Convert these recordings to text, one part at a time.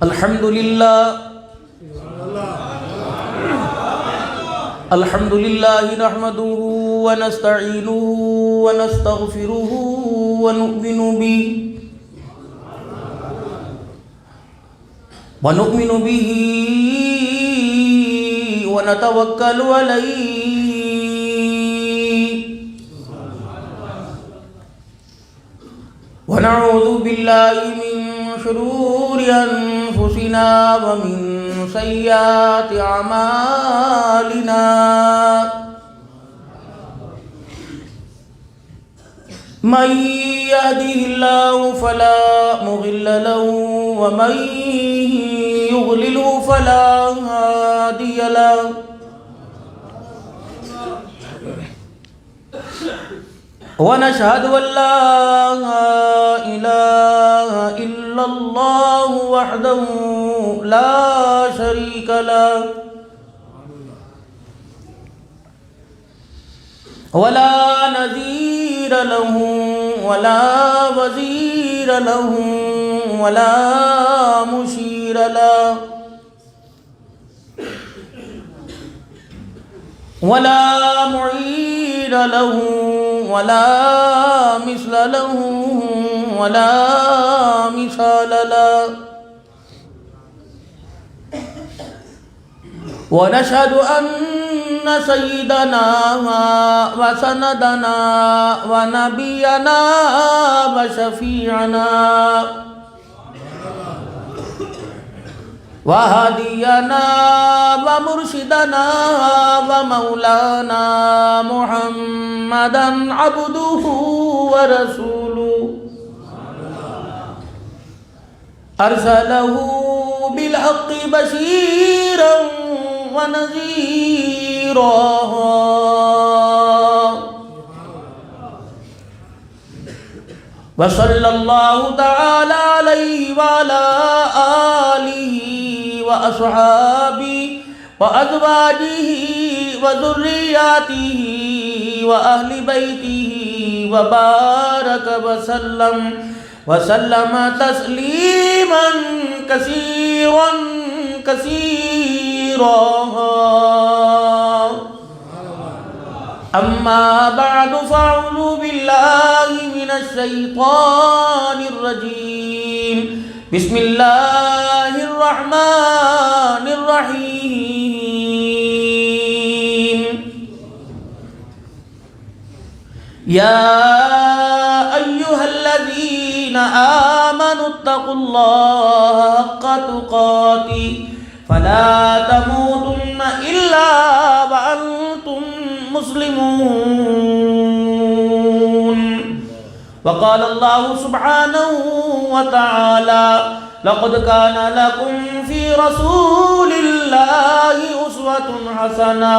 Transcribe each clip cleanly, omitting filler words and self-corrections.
الحمد لله نحمده ونستعينه ونستغفره ونؤمن به ونتوكل عليه ونعوذ بالله من شرور أنفسنا ومن سيئات أعمالنا من يهده الله فلا مضل له ومن يضلل فلا هادي له ونشهد أن لا إله إلا الله وحده لا شريك له ولا نذير له ولا وزير له ولا مشير له ولا معين له ولا مثل له ولا مثال له ونشهد أن سيدنا وسندنا ونبينا وشفيعنا وهدينا ومرشدنا ومولانا محمدا عبده ورسوله أرسله بالحق بشيرا ونذيرا وصلى الله تعالى عليه وعلى آله وأصحابه وأزواجه وذرياته وأهل بيته وبارك وسلم تسليما كثيرا أما بعد فأعوذ بالله من الشيطان الرجيم بسم الله الرحمن الرحيم يا أيها الذين آمنوا اتقوا الله حق تقاته فلا تموتن إلا وأنتم مسلمون وقال الله سبحانه وتعالى لقد كان لكم في رسول الله أسوة حسنة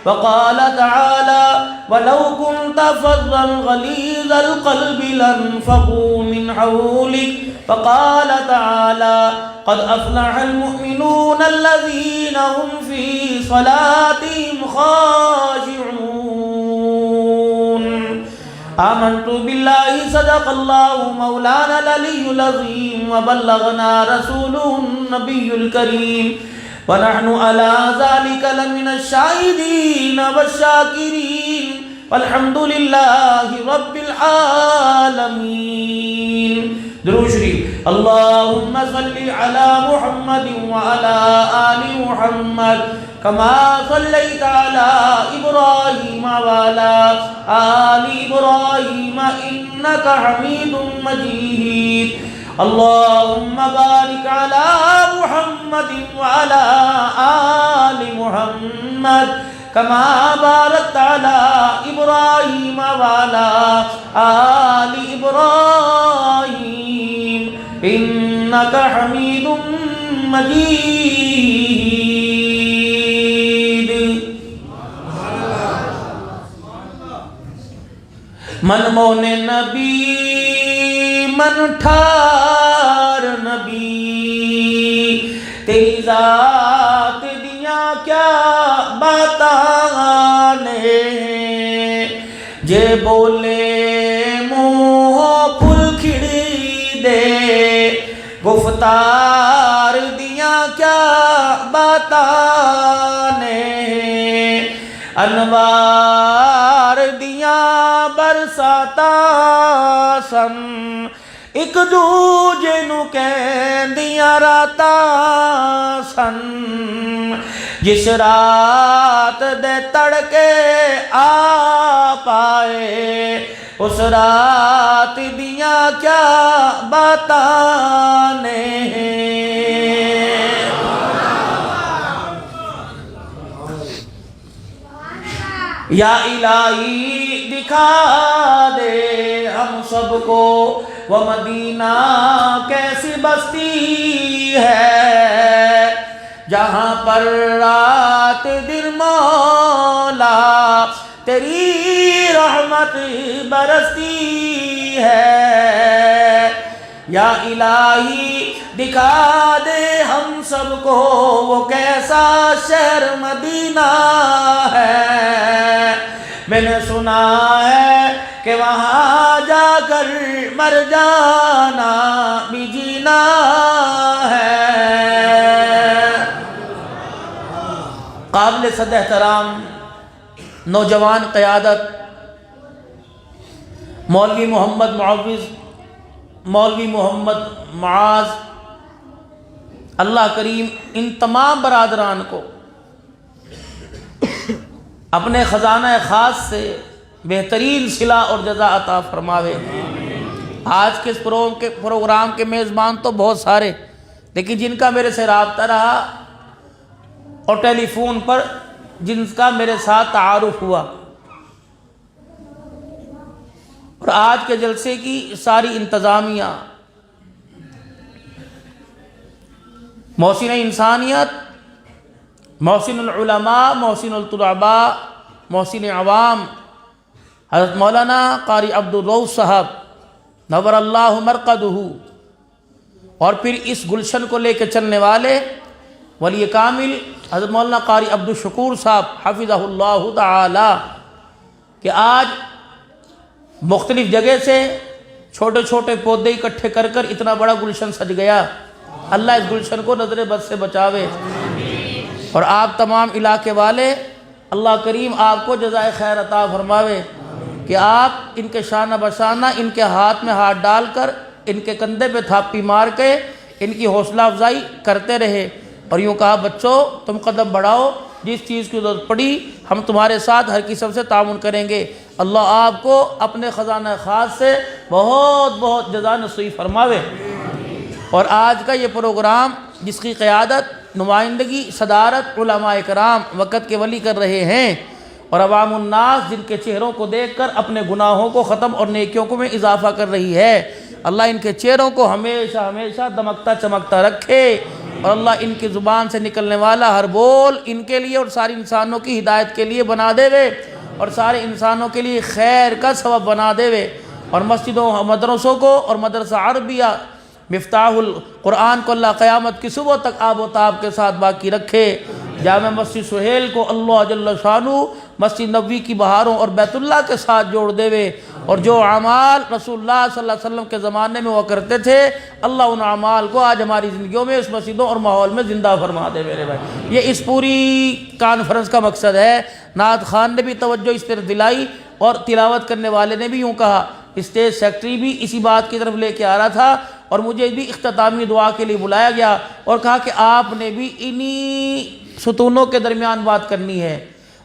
وقال تعالى ولو كنت فظا غليظ القلب لانفضوا من حولك وقال تعالى قد أفلح المؤمنون الذين هم في صلاتهم خاشعون آمنت بالله صدق الله مولانا العلي العظيم وبلغنا رسوله النبي الكريم ونحن على ذلك لمن الشاهدين والشاكرين والحمد لله رب العالمين. درود شریف. اللهم صل على محمد وعلى آل محمد كما صليت على إبراهيم وعلى آل إبراهيم إنك حميد مجيد. اللهم بارك على محمد وعلى آل محمد كما باركت على إبراهيم وعلى آل إبراهيم إنك حميد مجيد. من مون نبی من ٹھار نبی تیری ذات دیاں کیا باتاں نے جے بولے منہ پھل کھڑی دے گفتار کیا بتانے، انوار دیاں برساتا سن، ایک دوجے نو کہندیاں راتا سن، جس رات دے تڑکے آ پائے، اس رات دیاں کیا بتانے۔ یا الہی دکھا دے ہم سب کو وہ مدینہ کیسی بستی ہے، جہاں پر رات دن مولا تیری رحمت برستی ہے۔ یا الہی دکھا دے ہم سب کو وہ کیسا شہر مدینہ ہے، میں نے سنا ہے کہ وہاں جا کر مر جانا بھی جینا ہے۔ قابل صد احترام نوجوان قیادت مولوی محمد معوض، مولوی محمد معاذ، اللہ کریم ان تمام برادران کو اپنے خزانہ خاص سے بہترین صلہ اور جزا عطا فرماوے۔ آج کے اس پروگرام کے میزبان تو بہت سارے، لیکن جن کا میرے سے رابطہ رہا اور ٹیلی فون پر جن کا میرے ساتھ تعارف ہوا، اور آج کے جلسے کی ساری انتظامیہ، محسن انسانیت، محسن العلماء، محسن الطلباء، محسن عوام، حضرت مولانا قاری عبدالرؤوف صاحب نور اللہ مرقدہ، اور پھر اس گلشن کو لے کے چلنے والے ولی کامل حضرت مولانا قاری عبدالشکور صاحب حفظہ اللہ تعالی، کہ آج مختلف جگہ سے چھوٹے چھوٹے پودے اکٹھے کر کر اتنا بڑا گلشن سج گیا۔ اللہ اس گلشن کو نظر بد سے بچاوے، اور آپ تمام علاقے والے اللہ کریم آپ کو جزائے خیر عطا فرماوے، کہ آپ ان کے شانہ بشانہ ان کے ہاتھ میں ہاتھ ڈال کر ان کے کندھے پہ تھاپی مار کے ان کی حوصلہ افزائی کرتے رہے، اور یوں کہا بچوں تم قدم بڑھاؤ، جس چیز کی ضرورت پڑی ہم تمہارے ساتھ ہر قسم سے تعاون کریں گے۔ اللہ آپ کو اپنے خزانہ خاص سے بہت بہت جزا نصیب فرماوے۔ اور آج کا یہ پروگرام جس کی قیادت، نمائندگی، صدارت علماء کرام وقت کے ولی کر رہے ہیں، اور عوام الناس جن کے چہروں کو دیکھ کر اپنے گناہوں کو ختم اور نیکیوں کو میں اضافہ کر رہی ہے، اللہ ان کے چہروں کو ہمیشہ ہمیشہ دمکتا چمکتا رکھے، اور اللہ ان کی زبان سے نکلنے والا ہر بول ان کے لیے اور سارے انسانوں کی ہدایت کے لیے بنا دے وے، اور سارے انسانوں کے لیے خیر کا سبب بنا دے وے، اور مسجدوں مدرسوں کو اور مدرسہ عربیہ مفتاح القرآن کو اللہ قیامت کی صبح تک آب و تاب کے ساتھ باقی رکھے، جامع مسجد سہیل کو اللہ جل شانہ مسجد نبوی کی بہاروں اور بیت اللہ کے ساتھ جوڑ دے وے، اور جو اعمال رسول اللہ صلی اللہ علیہ وسلم کے زمانے میں وہ کرتے تھے، اللہ ان اعمال کو آج ہماری زندگیوں میں اس مسجدوں اور ماحول میں زندہ فرما دے میرے بھائی۔ یہ اس پوری کانفرنس کا مقصد ہے۔ نعت خان نے بھی توجہ اس طرف دلائی، اور تلاوت کرنے والے نے بھی یوں کہا، اسٹیج سیکٹری بھی اسی بات کی طرف لے کے آ رہا تھا، اور مجھے بھی اختتامی دعا کے لیے بلایا گیا اور کہا کہ آپ نے بھی انہی ستونوں کے درمیان بات کرنی ہے۔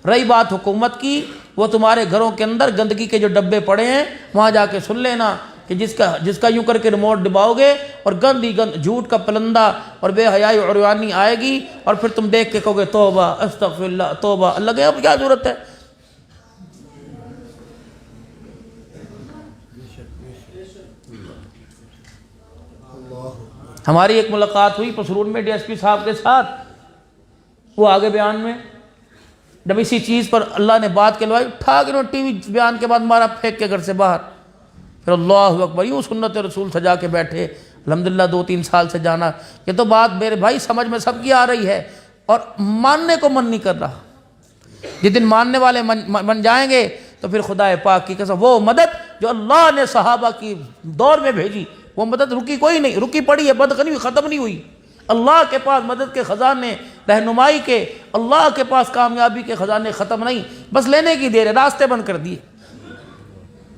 رہی بات حکومت کی، وہ تمہارے گھروں کے اندر گندگی کے جو ڈبے پڑے ہیں وہاں جا کے سن لینا، کہ جس کا یوں کر کے ریموٹ دباؤ گے اور گند جھوٹ کا پلندہ اور بے حیائی عریانی آئے گی، اور پھر تم دیکھ کے کہو گے توبہ استغفر اللہ توبہ اللہ کے، اب کیا ضرورت ہے؟ ہماری ایک ملاقات ہوئی پسرون میں ڈی ایس پی صاحب کے ساتھ، وہ آگے بیان میں جب اسی چیز پر اللہ نے بات کہلوائی، اٹھا کے ٹی وی بیان کے بعد مارا پھینک کے گھر سے باہر، پھر اللہ اکبر یوں سنت رسول سجا کے بیٹھے، الحمدللہ 2-3 سال سے جانا۔ یہ تو بات میرے بھائی سمجھ میں سب کی آ رہی ہے، اور ماننے کو من نہیں کر رہا۔ جس دن ماننے والے بن جائیں گے تو پھر خدا پاک کی قسم وہ مدد جو اللہ نے صحابہ کی دور میں بھیجی، وہ مدد رکی کوئی نہیں، رکی پڑی ہے، بند نہیں ہوئی، ختم نہیں ہوئی۔ اللہ کے پاس مدد کے خزانے، رہنمائی کے، اللہ کے پاس کامیابی کے خزانے ختم نہیں، بس لینے کی دیر ہے، راستے بند کر دیے۔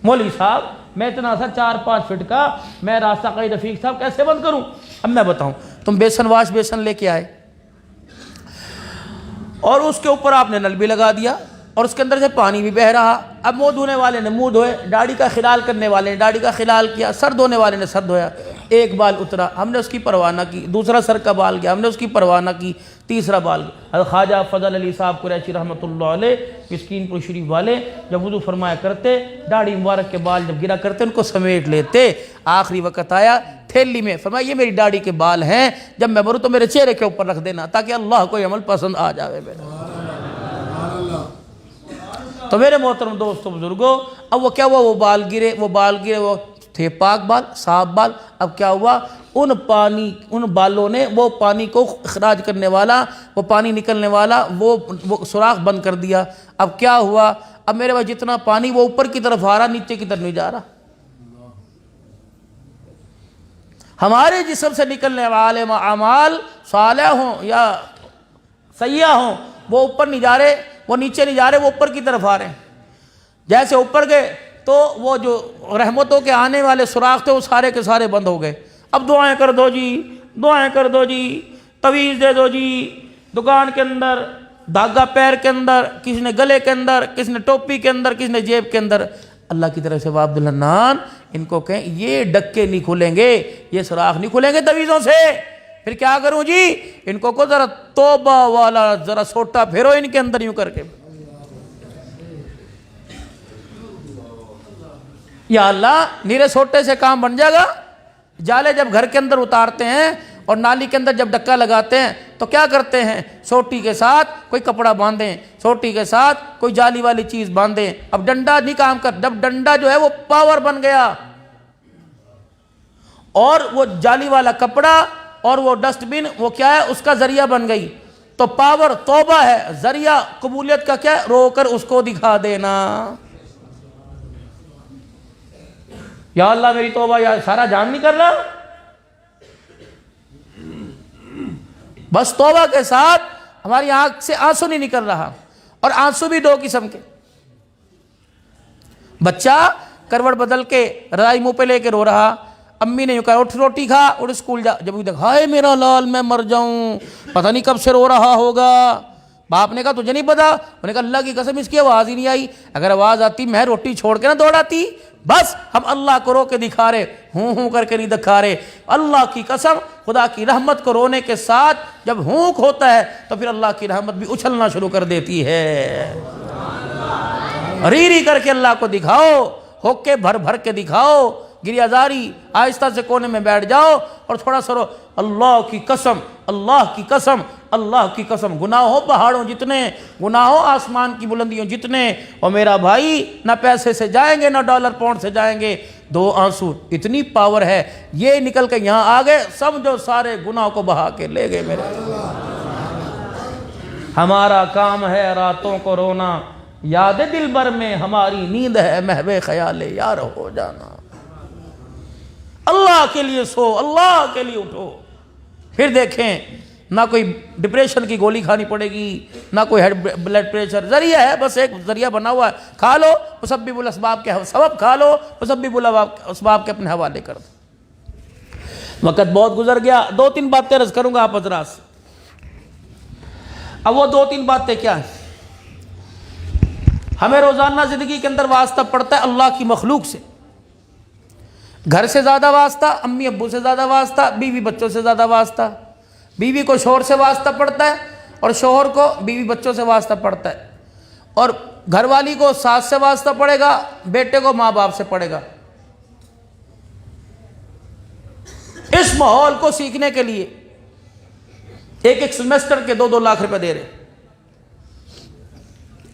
مولوی صاحب میں اتنا سا 4-5 فٹ کا میں راستہ قائد رفیق صاحب کیسے بند کروں؟ اب میں بتاؤں، تم بیسن واش بیسن لے کے آئے اور اس کے اوپر آپ نے نل بھی لگا دیا اور اس کے اندر سے پانی بھی بہہ رہا، اب منہ دھونے والے نے منہ دھوئے، داڑھی کا خلال کرنے والے نے داڑھی کا خلال کیا، سر دھونے والے نے سر دھویا، ایک بال اترا ہم نے اس کی پرواہ نہ کی، دوسرا سر کا بال گیا ہم نے اس کی پرواہ نہ کی، تیسرا بال گیا۔ حضرت خواجہ فضل علی صاحب قریشی رحمۃ اللہ علیہ مسکین پور شریف والے جب وضو فرمایا کرتے، داڑھی مبارک کے بال جب گرا کرتے ان کو سمیٹ لیتے، آخری وقت آیا تھیلی میں، فرمایا یہ میری داڑھی کے بال ہیں، جب میں مروں تو میرے چہرے کے اوپر رکھ دینا تاکہ اللہ کو یہ عمل پسند آ جاوے میرے۔ تو میرے محترم دوستو بزرگوں، اب وہ کیا ہوا، وہ بال گرے وہ تھے پاک بال، صاف بال، اب کیا ہوا، ان بالوں نے وہ پانی کو اخراج کرنے والا، وہ پانی نکلنے والا وہ سوراخ بند کر دیا۔ اب کیا ہوا، اب میرے پاس جتنا پانی وہ اوپر کی طرف آ رہا، نیچے کی طرف نہیں جا رہا۔ ہمارے جسم سے نکلنے والے اعمال صالح ہوں یا سیئہ ہوں، وہ اوپر نہیں جا رہے، وہ نیچے نہیں جا رہے، وہ اوپر کی طرف آ رہے ہیں۔ جیسے اوپر گئے تو وہ جو رحمتوں کے آنے والے سوراخ تھے وہ سارے کے سارے بند ہو گئے۔ اب دعائیں کر دو جی، دعائیں کر دو جی، تویز دے دو جی، دکان کے اندر دھاگا پیر کے اندر، کسی نے گلے کے اندر، کسی نے ٹوپی کے اندر، کسی نے جیب کے اندر۔ اللہ کی طرف سے وہ عبد الحنان ان کو کہیں یہ ڈکے نہیں کھلیں گے، یہ سوراخ نہیں کھلیں گے تویزوں سے، پھر کیا کروں جی؟ ان کو ذرا توبہ والا ذرا سوٹا پھیرو ان کے اندر یوں کر کے، یا اللہ نیرے سوٹے سے کام بن جائے گا۔ جالے جب گھر کے اندر اتارتے ہیں اور نالی کے اندر جب ڈکا لگاتے ہیں تو کیا کرتے ہیں، سوٹی کے ساتھ کوئی کپڑا باندھیں، سوٹی کے ساتھ کوئی جالی والی چیز باندھیں۔ اب ڈنڈا نہیں کام کر، جب ڈنڈا جو ہے وہ پاور بن گیا اور وہ جالی والا کپڑا اور وہ ڈسٹ بن وہ کیا ہے، اس کا ذریعہ بن گئی، تو پاور توبہ ہے، ذریعہ قبولیت کا کیا ہے، رو کر اس کو دکھا دینا۔ یا اللہ میری توبہ، یا سارا جان نہیں کر رہا، بس توبہ کے ساتھ ہماری آنکھ سے آنسو نہیں نکل رہا، اور آنسو بھی دو قسم کے۔ بچہ کروٹ بدل کے رضائی منہ پہ لے کے رو رہا، امی نے یوں کہا اٹھ روٹی کھا، اٹھ اسکول جا، جب وہ دیکھا ہائے میرا لال میں مر جاؤں، پتہ نہیں کب سے رو رہا ہوگا۔ باپ نے کہا تجھے نہیں پتا؟ انہوں نے کہا اللہ کی قسم اس کی آواز ہی نہیں آئی، اگر آواز آتی میں روٹی چھوڑ کے نہ دوڑاتی۔ بس ہم اللہ کو رو کے دکھا رہے، ہوں کر کے نہیں دکھا رہے۔ اللہ کی قسم خدا کی رحمت کو رونے کے ساتھ جب ہونک ہوتا ہے تو پھر اللہ کی رحمت بھی اچھلنا شروع کر دیتی ہے۔ ری کر کے اللہ کو دکھاؤ، ہوکے بھر کے دکھاؤ، گریہ زاری آہستہ سے کونے میں بیٹھ جاؤ اور تھوڑا سا رو، اللہ کی قسم، اللہ کی قسم، اللہ کی قسم، گناہوں پہاڑوں جتنے، گناہوں آسمان کی بلندیوں جتنے، اور میرا بھائی نہ پیسے سے جائیں گے نہ ڈالر پاؤنڈ سے جائیں گے، دو آنسو اتنی پاور ہے، یہ نکل کے یہاں آ گئے، سمجھو سارے گناہ کو بہا کے لے گئے میرے۔ ہمارا کام ہے راتوں کو رونا، یاد دل بر میں ہماری نیند ہے محو خیال یار ہو جانا۔ اللہ کے لیے سو، اللہ کے لیے اٹھو، پھر دیکھیں نہ کوئی ڈپریشن کی گولی کھانی پڑے گی، نہ کوئی بلڈ پریشر، ذریعہ ہے، بس ایک ذریعہ بنا ہوا ہے، کھا لو مسبب الاسباب کے سبب کھا لو، مسبب الاسباب کے اپنے حوالے کر دو۔ وقت بہت گزر گیا، 2-3 باتیں عرض کروں گا آپ حضرات سے۔ اب وہ 2-3 باتیں کیا ہیں؟ ہمیں روزانہ زندگی کے اندر واسطہ پڑتا ہے اللہ کی مخلوق سے، گھر سے زیادہ واسطہ، امی ابو سے زیادہ واسطہ، بیوی بچوں سے زیادہ واسطہ، بیوی کو شوہر سے واسطہ پڑتا ہے اور شوہر کو بیوی بچوں سے واسطہ پڑتا ہے، اور گھر والی کو ساس سے واسطہ پڑے گا، بیٹے کو ماں باپ سے پڑے گا۔ اس ماحول کو سیکھنے کے لیے ایک سیمسٹر کے 2-2 لاکھ روپے دے رہے،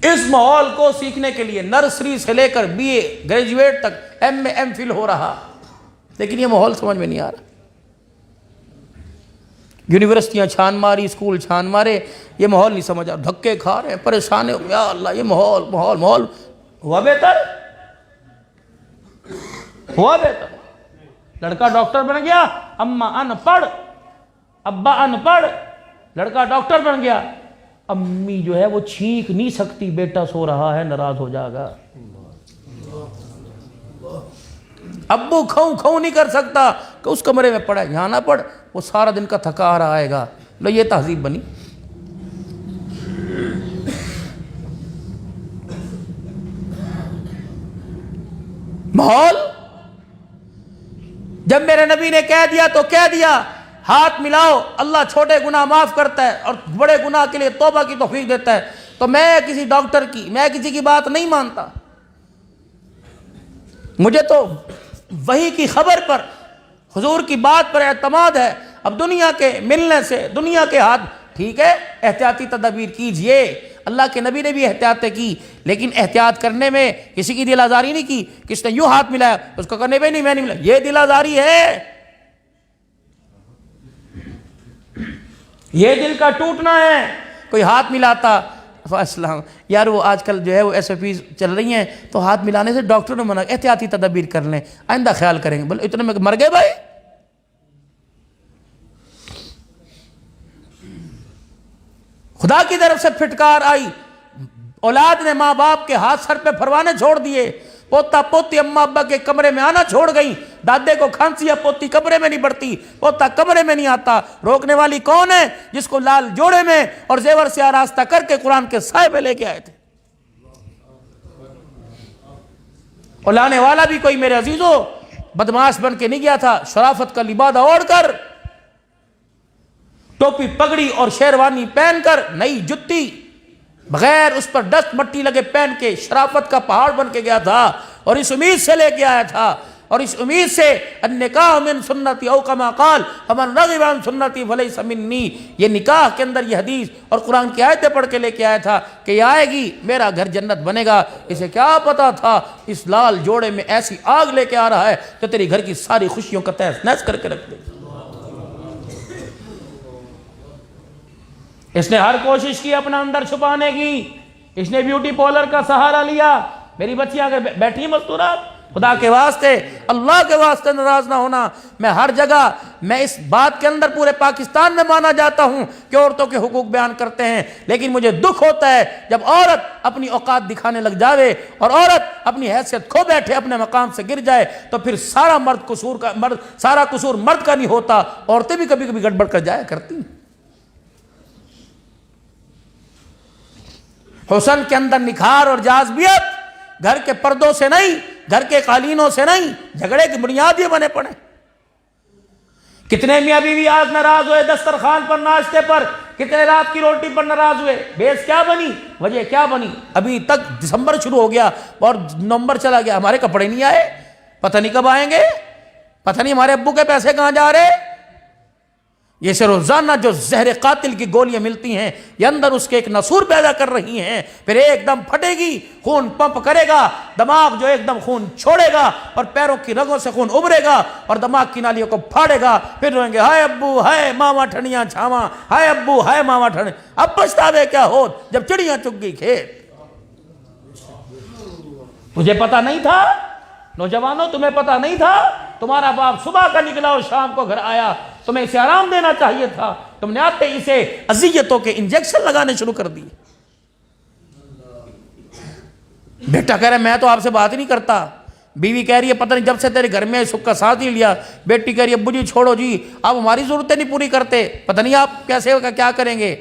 اس ماحول کو سیکھنے کے لیے نرسری سے لے کر BA گریجویٹ تک MA MPhil ہو رہا، لیکن یہ ماحول سمجھ میں نہیں آ رہا۔ یونیورسٹیاں چھان ماری، اسکول چھان مارے، یہ ماحول نہیں سمجھ آ رہا، دھکے کھا رہے ہیں، پریشان ہیں، یا اللہ یہ ماحول ہوا بہتر، ہوا بہتر۔ لڑکا ڈاکٹر بن گیا، اماں ان پڑھ، ابا ان پڑھ، لڑکا ڈاکٹر بن گیا، امی جو ہے وہ چھینک نہیں سکتی، بیٹا سو رہا ہے ناراض ہو جائے گا، ابو کھوں کھوں نہیں کر سکتا کہ اس کمرے میں پڑھے، یہاں نہ پڑھ، وہ سارا دن کا تھکا رہا آئے گا۔ لو یہ تہذیب بنی۔ ماحول جب میرے نبی نے کہہ دیا تو کہہ دیا، ہاتھ ملاؤ، اللہ چھوٹے گناہ معاف کرتا ہے اور بڑے گناہ کے لیے توبہ کی توفیق دیتا ہے، تو میں کسی ڈاکٹر کی، میں کسی کی بات نہیں مانتا، مجھے تو وحی کی خبر پر، حضور کی بات پر اعتماد ہے۔ اب دنیا کے ملنے سے، دنیا کے ہاتھ، ٹھیک ہے احتیاطی تدابیر کیجئے، اللہ کے نبی نے بھی احتیاطیں کی، لیکن احتیاط کرنے میں کسی کی دل آزاری نہیں کی، کس نے یوں ہاتھ ملایا اس کو کرنے پہ نہیں، میں نہیں ملا، یہ دل آزاری ہے، یہ دل کا ٹوٹنا ہے۔ کوئی ہاتھ ملاتا، السلام یار، وہ آج کل جو ہے وہ ایس او پیز چل رہی ہیں، تو ہاتھ ملانے سے ڈاکٹر نے منع، احتیاطی تدابیر کر لیں، آئندہ خیال کریں گے، بولے اتنے میں مر گئے بھائی۔ خدا کی طرف سے پھٹکار آئی، اولاد نے ماں باپ کے ہاتھ سر پہ پھروانے چھوڑ دیے، پوتا پوتی اماں ابا کے کمرے میں آنا چھوڑ گئی، دادے کو کھانسی ہے، پوتی کمرے میں نہیں بڑھتی، پوتا کمرے میں نہیں آتا، روکنے والی کون ہے؟ جس کو لال جوڑے میں اور زیور سے آراستہ کر کے قرآن کے سائے پہ لے کے آئے تھے۔ اور لانے والا بھی کوئی میرے عزیزوں بدماش بن کے نہیں گیا تھا، شرافت کا لبادہ اوڑھ کر، ٹوپی پگڑی اور شیروانی پہن کر، نئی جتی بغیر اس پر ڈسٹ مٹی لگے پہن کے شرافت کا پہاڑ بن کے گیا تھا، اور اس امید سے لے کے آیا تھا، اور اس امید سے النکاح من سنتی او کما قال فمن رغب عن سنتی فلیس منی، یہ نکاح کے اندر یہ حدیث اور قرآن کی آیتیں پڑھ کے لے کے آیا تھا کہ یہ آئے گی میرا گھر جنت بنے گا۔ اسے کیا پتا تھا اس لال جوڑے میں ایسی آگ لے کے آ رہا ہے جو تیری گھر کی ساری خوشیوں کا تہس نہس کر کے رکھ دے۔ اس نے ہر کوشش کی اپنا اندر چھپانے کی، اس نے بیوٹی پارلر کا سہارا لیا۔ میری بچیاں اگر بیٹھی مستورات، خدا کے واسطے، اللہ کے واسطے ناراض نہ ہونا، میں ہر جگہ، میں اس بات کے اندر پورے پاکستان میں مانا جاتا ہوں کہ عورتوں کے حقوق بیان کرتے ہیں، لیکن مجھے دکھ ہوتا ہے جب عورت اپنی اوقات دکھانے لگ جاوے اور عورت اپنی حیثیت کھو بیٹھے، اپنے مقام سے گر جائے، تو پھر سارا قصور مرد کا نہیں ہوتا، عورتیں بھی کبھی کبھی گڑبڑ کر جایا کرتی ہیں۔ حسن کے اندر نکھار اور جاذبیت گھر کے پردوں سے نہیں، گھر کے قالینوں سے نہیں، جھگڑے کی بنیاد یہ بنے پڑے۔ کتنے میاں بیوی آج ناراض ہوئے دسترخوان پر، ناشتے پر، کتنے رات کی روٹی پر ناراض ہوئے، بیس کیا بنی، وجہ کیا بنی؟ ابھی تک دسمبر شروع ہو گیا اور نومبر چلا گیا، ہمارے کپڑے نہیں آئے، پتہ نہیں کب آئیں گے، پتہ نہیں ہمارے ابو کے پیسے کہاں جا رہے۔ یہ سے روزانہ جو زہر قاتل کی گولیاں ملتی ہیں، یہ اندر اس کے ایک نسور پیدا کر رہی ہیں، پھر ایک دم پھٹے گی، خون پمپ کرے گا، دماغ جو ایک دم خون چھوڑے گا اور پیروں کی رگوں سے خون ابھرے گا اور دماغ کی نالیوں کو پھاڑے گا، پھر روئیں گے ہائے ابو ہائے ماما ٹھنیاں چھاواں، ہائے ابو ہائے ماما ٹھنیاں۔ اب پچھتاوے کیا ہوت جب چڑیاں چگ گئی کھیت۔ تجھے پتہ نہیں تھا نوجوانوں، تمہیں پتہ نہیں تھا؟ تمہارا باپ صبح کا نکلا اور شام کو گھر آیا، تمہیں اسے آرام دینا چاہیے تھا، تم نے آتے اسے اذیتوں کے انجیکشن لگانے شروع کر دی۔ بیٹا کہہ رہا ہے میں تو آپ سے بات ہی نہیں کرتا، بیوی کہہ رہی ہے پتہ نہیں جب سے تیرے گھر میں سکھ کا ساتھ ہی لیا، بیٹی کہہ رہی ہے ابو جی چھوڑو جی، آپ ہماری ضرورتیں نہیں پوری کرتے، پتہ نہیں آپ کیسے کیا کریں گے،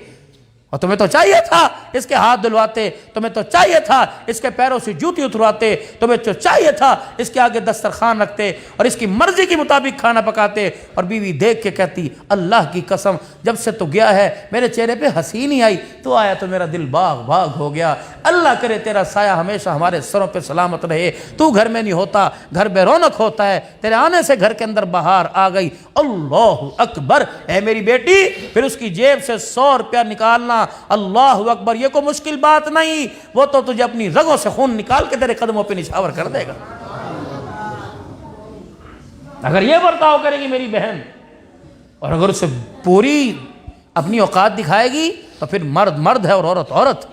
اور تمہیں تو چاہیے تھا اس کے ہاتھ دلواتے، تمہیں تو چاہیے تھا اس کے پیروں سے جوتی اترواتے، تمہیں تو چاہیے تھا اس کے آگے دسترخوان رکھتے اور اس کی مرضی کے مطابق کھانا پکاتے۔ اور بیوی دیکھ کے کہتی اللہ کی قسم جب سے تو گیا ہے میرے چہرے پہ ہنسی نہیں آئی، تو آیا تو میرا دل باغ باغ ہو گیا، اللہ کرے تیرا سایہ ہمیشہ ہمارے سروں پہ سلامت رہے، تو گھر میں نہیں ہوتا، گھر بے رونق ہوتا ہے، تیرے آنے سے گھر کے اندر بہار آ گئی۔ اللہ اکبر، اے میری بیٹی، پھر اس کی جیب سے 100 روپیہ نکالنا، اللہ اکبر، یہ کوئی مشکل بات نہیں، وہ تو تجھے اپنی رگوں سے خون نکال کے تیرے قدموں پہ نچھاور کر دے گا۔ اگر یہ برتاؤ کرے گی میری بہن، اور اگر اسے پوری اپنی اوقات دکھائے گی، تو پھر مرد مرد ہے اور عورت عورت۔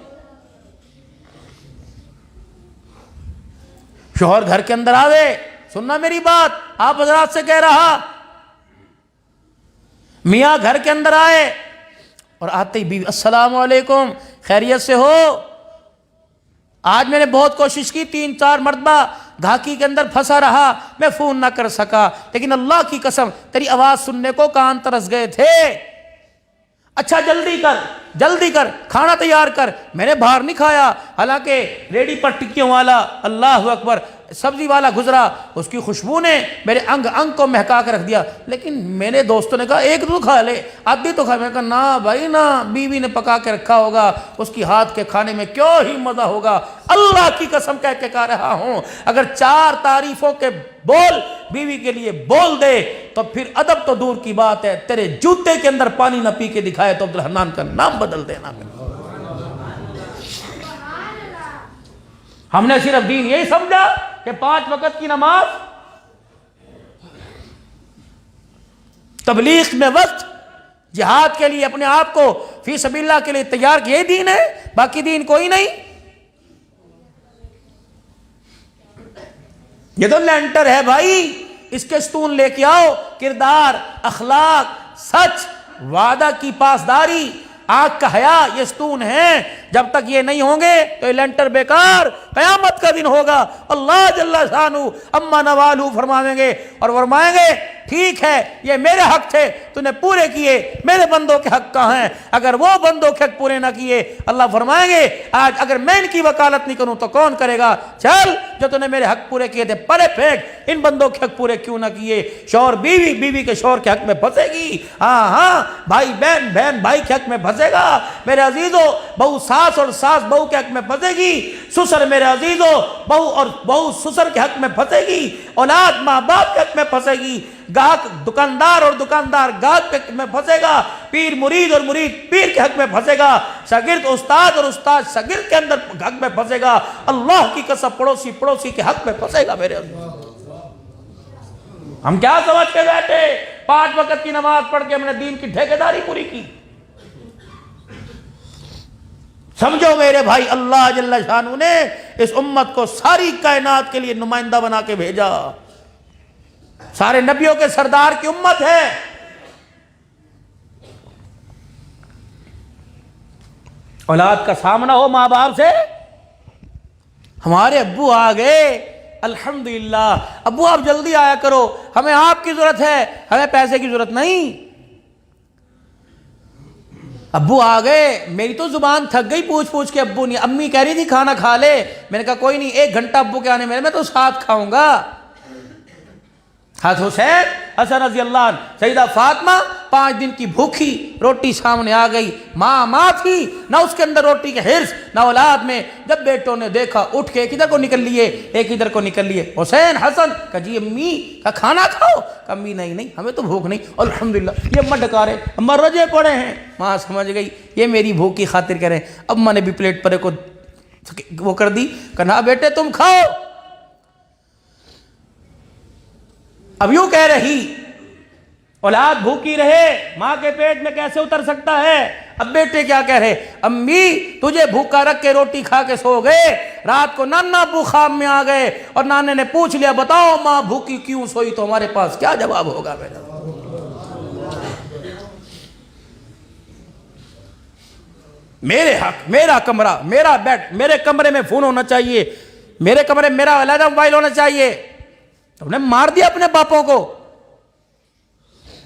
شوہر گھر کے اندر آوے، سننا میری بات، آپ حضرات سے کہہ رہا، میاں گھر کے اندر آئے اور آتے ہی بیوی السلام علیکم، خیریت سے ہو؟ آج میں نے بہت کوشش کی، 3-4 مرتبہ گھاکی کے اندر پھنسا رہا، میں فون نہ کر سکا، لیکن اللہ کی قسم تیری آواز سننے کو کان ترس گئے تھے۔ اچھا جلدی کر کھانا تیار کر۔ میں نے باہر نہیں کھایا، حالانکہ ریڈی پر ٹکیوں والا، اللہ اکبر، سبزی والا گزرا، اس کی خوشبو نے میرے انگ کو مہکا کے رکھ دیا، لیکن میرے دوستوں نے کہا ایک تو کھا لے، آدھی تو کھا۔ میں نے کہا نہ بھائی نہ، بیوی نے پکا کے رکھا ہوگا، اس کی ہاتھ کے کھانے میں کیوں ہی مزہ ہوگا۔ اللہ کی قسم کہہ کے کہہ رہا ہوں، اگر 4 تعریفوں کے بول بیوی کے لیے بول دے تو پھر ادب تو دور کی بات ہے، تیرے جوتے کے اندر پانی نہ پی کے دکھائے تو عبدالحنان کا نام بدل دینا۔ ہم نے صرف دین یہی سمجھا کہ 5 وقت کی نماز، تبلیغ میں وقت، جہاد کے لیے اپنے آپ کو فی سبیل اللہ کے لیے تیار کیا، یہ دین ہے، باقی دین کوئی نہیں۔ یہ تو لینٹر ہے بھائی، اس کے ستون لے کے آؤ، کردار، اخلاق، سچ، وعدہ کی پاسداری، آنکھ کا حیا، یہ ستون ہیں۔ جب تک یہ نہیں ہوں گے تو یہ لینٹر بیکار، قیامت کا دن ہوگا اللہ جل شانہ اما نوالہ فرمائیں گے، اور فرمائیں گے ٹھیک ہے یہ میرے حق تھے تو نے پورے کیے، میرے بندوں کے حق کہاں ہیں؟ اگر وہ بندوں کے حق پورے نہ کیے، اللہ فرمائیں گے آج اگر میں ان کی وکالت نہیں کروں تو کون کرے گا؟ چل جو تو نے میرے حق پورے کیے تھے پرے پھینک، ان بندوں کے حق پورے کیوں نہ کیے؟ شوہر بیوی، بیوی کے شوہر کے حق میں پھنسے گی، ہاں بھائی بہن، بہن بھائی کے حق میں پھنسے گا، میرے عزیزو، بہو ساس اور ساس بہو کے حق میں پھنسے گی، سسر میرے عزیزو، بہو اور بہو سسر کے حق میں پھنسے گی، اولاد ماں باپ کے حق میں پھنسے گی، گاہک دکاندار اور دکاندار گاہک کے حق میں پھنسے گا، پیر مرید اور مرید پیر کے حق میں پھنسے گا، شاگرد استاد اور استاد شاگرد کے اندر حق میں پھنسے گا، اللہ کی قسم پڑوسی پڑوسی کے حق میں پھنسے گا۔ میرے ہم کیا سمجھ کے بیٹھے؟ 5 وقت کی نماز پڑھ کے ہم نے دین کی ٹھیکیداری پوری کی؟ سمجھو میرے بھائی، اللہ جل شانہ نے اس امت کو ساری کائنات کے لیے نمائندہ بنا کے بھیجا، سارے نبیوں کے سردار کی امت ہے۔ اولاد کا سامنا ہو ماں باپ سے، ہمارے ابو آ گئے، الحمدللہ، ابو آپ جلدی آیا کرو، ہمیں آپ کی ضرورت ہے، ہمیں پیسے کی ضرورت نہیں۔ ابو آ گئے، میری تو زبان تھک گئی پوچھ پوچھ کے، ابو نہیں، امی کہہ رہی تھی کھانا کھا لے، میں نے کہا کوئی نہیں، 1 گھنٹہ ابو کے آنے میں تو ساتھ کھاؤں گا۔ حضرت حسین، حسن رضی اللہ عنہ، سیدہ فاطمہ 5 دن کی بھوکھی، روٹی سامنے آ گئی، ماں تھی، نہ اس کے اندر روٹی کے حرص نہ اولاد میں، جب بیٹوں نے دیکھا اٹھ کے ایک ادھر کو نکل لیے، ایک ادھر کو نکل لیے، حسین حسن کہا جی امی کا کھانا کھاؤ، کہا امی نہیں ہمیں تو بھوک نہیں، الحمدللہ یہ اماں ڈکارے، اماں رجے پڑے ہیں۔ ماں سمجھ گئی یہ میری بھوک کی خاطر کریں، اماں نے بھی پلیٹ پرے کو وہ کر دی، کہا بیٹے تم کھاؤ۔ اب یوں کہہ رہی، اولاد بھوکی رہے ماں کے پیٹ میں کیسے اتر سکتا ہے؟ اب بیٹے کیا کہہ رہے، امی تجھے بھوکا رکھ کے روٹی کھا کے سو گئے، رات کو نانا ابو خواب میں آ گئے اور نانے نے پوچھ لیا بتاؤ ماں بھوکی کیوں سوئی، تو ہمارے پاس کیا جواب ہوگا؟ میرے حق، میرا کمرہ، میرا بیڈ، میرے کمرے میں فون ہونا چاہیے، میرے کمرے میں میرا علیحدہ موبائل ہونا چاہیے۔ تم نے مار دیا اپنے باپوں کو،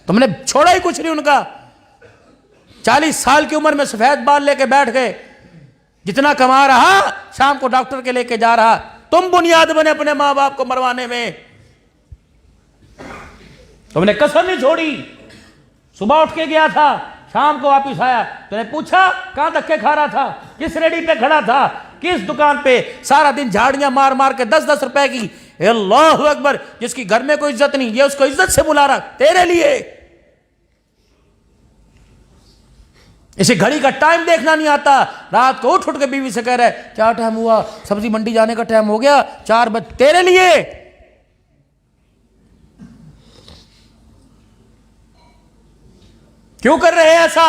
تم نے چھوڑا ہی کچھ نہیں ان کا۔ 40 سال کی عمر میں سفید بال لے کے بیٹھ گئے، جتنا کما رہا شام کو ڈاکٹر کے لے کے جا رہا، تم بنیاد بنے اپنے ماں باپ کو مروانے میں۔ تم نے کسر نہیں چھوڑی، صبح اٹھ کے گیا تھا، شام کو واپس آیا، تو نے پوچھا کہاں دھکے کھا رہا تھا، کس ریڈی پہ کھڑا تھا، کس دکان پہ، سارا دن جھاڑیاں مار مار کے 10-10 روپے کی، اللہ اکبر، جس کی گھر میں کوئی عزت نہیں، یہ اس کو عزت سے بلا رہا تیرے لیے۔ اسے گھڑی کا ٹائم دیکھنا نہیں آتا، رات کو اٹھ کے بیوی سے کہہ رہا ہے کیا ٹائم ہوا، سبزی منڈی جانے کا ٹائم ہو گیا، 4 بجے، تیرے لیے۔ کیوں کر رہے ہیں ایسا؟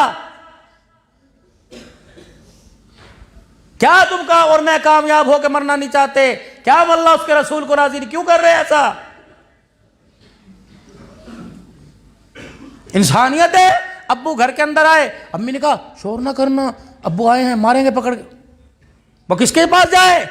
کیا تم کا اور میں کامیاب ہو کے مرنا نہیں چاہتے؟ کیا اللہ اس کے رسول کو راضی نہیں؟ کیوں کر رہے ہیں ایسا؟ انسانیت ہے. ابو گھر کے اندر آئے, امی نے کہا شور نہ کرنا, ابو آئے ہیں ماریں گے پکڑ کے. وہ کس کے پاس جائے؟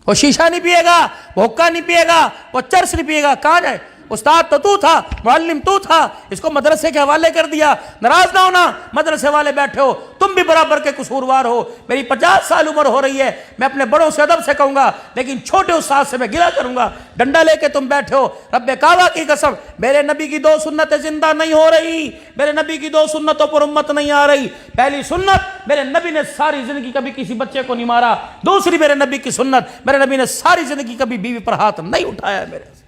وہ شیشہ نہیں پیے گا, وہ حقہ نہیں پیے گا, وہ چرس نہیں پیے گا, کہاں جائے؟ استاد تو تھا, معلم تو تھا, اس کو مدرسے کے حوالے کر دیا. ناراض نہ ہونا, مدرسے والے بیٹھے ہو, تم بھی برابر کے قصوروار ہو. میری 50 سال عمر ہو رہی ہے, میں اپنے بڑوں سے ادب سے کہوں گا, لیکن چھوٹے استاد سے میں گلا کروں گا. ڈنڈا لے کے تم بیٹھے ہو, رب کعبہ کی قسم میرے نبی کی 2 سنتیں زندہ نہیں ہو رہی, میرے نبی کی 2 سنتوں پر امت نہیں آ رہی. پہلی سنت, میرے نبی نے ساری زندگی کبھی کسی بچے کو نہیں مارا. دوسری, میرے نبی کی سنت, میرے نبی نے ساری زندگی کبھی بیوی پر ہاتھ نہیں اٹھایا. میرے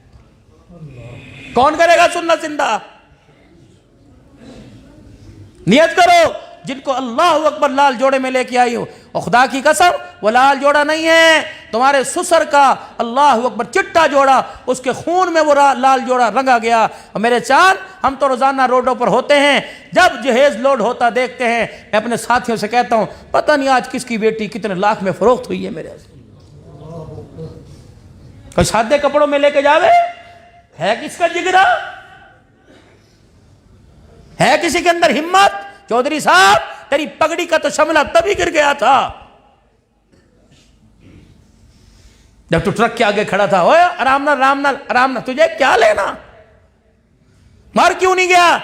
کون کرے گا سنت زندہ؟ نیت کرو, جن کو اللہ اکبر لال جوڑے میں لے کے آئی ہو, اور خدا کی قسم وہ لال جوڑا نہیں ہے, تمہارے سسر کا اللہ اکبر چٹا جوڑا, اس کے خون میں وہ لال جوڑا رنگا گیا. اور میرے چاند, ہم تو روزانہ روڈوں پر ہوتے ہیں, جب جہیز لوڈ ہوتا دیکھتے ہیں, میں اپنے ساتھیوں سے کہتا ہوں پتہ نہیں آج کس کی بیٹی کتنے لاکھ میں فروخت ہوئی ہے. میرے کوئی سادے کپڑوں میں لے کے جاوے, ہے کس کا جگرا, ہے کسی کے اندر ہمت؟ چودھری صاحب تیری پگڑی کا تو شملہ تبھی گر گیا تھا جب تو ٹرک کے آگے کھڑا تھا. اوے آرام نال, آرام نال, آرام نال, تجھے کیا لینا, مار کیوں نہیں گیا؟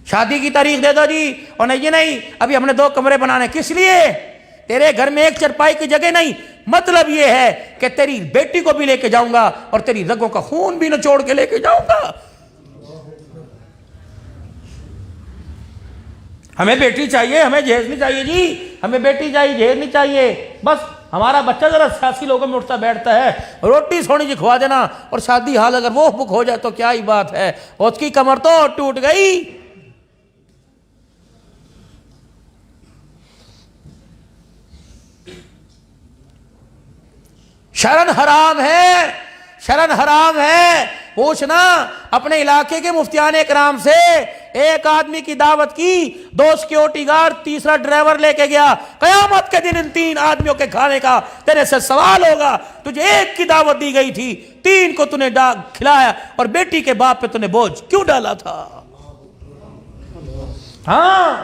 شادی کی تاریخ دے دو جی, اور نہیں جی نہیں ابھی ہم نے 2 کمرے بنانے. کس لیے؟ تیرے گھر میں ایک چرپائی کی جگہ نہیں. مطلب یہ ہے کہ تیری بیٹی کو بھی لے کے جاؤں گا اور تیری رگوں کا خون بھی نچوڑ کے لے کے جاؤں گا. ہمیں بیٹی چاہیے, ہمیں جہیز نہیں چاہیے جی, ہمیں بیٹی چاہیے, جہیز نہیں چاہیے. بس ہمارا بچہ ذرا سیاسی لوگوں میں اٹھتا بیٹھتا ہے, روٹی سونی جی کھوا دینا, اور شادی حال اگر وہ بک ہو جائے تو کیا ہی بات ہے, اس کی کمر تو ٹوٹ گئی. شرن حرام ہے, شرن حرام ہے. پوچھنا اپنے علاقے کے مفتیان اکرام سے, ایک آدمی کی دعوت کی, 2 سیکیورٹی گارڈ, تیسرا ڈرائیور لے کے گیا. قیامت کے دن ان 3 آدمیوں کے کھانے کا تیرے سے سوال ہوگا. تجھے ایک کی دعوت دی گئی تھی, 3 کو تُنے کھلایا, اور بیٹی کے باپ پہ تُنے بوجھ کیوں ڈالا تھا؟ ہاں,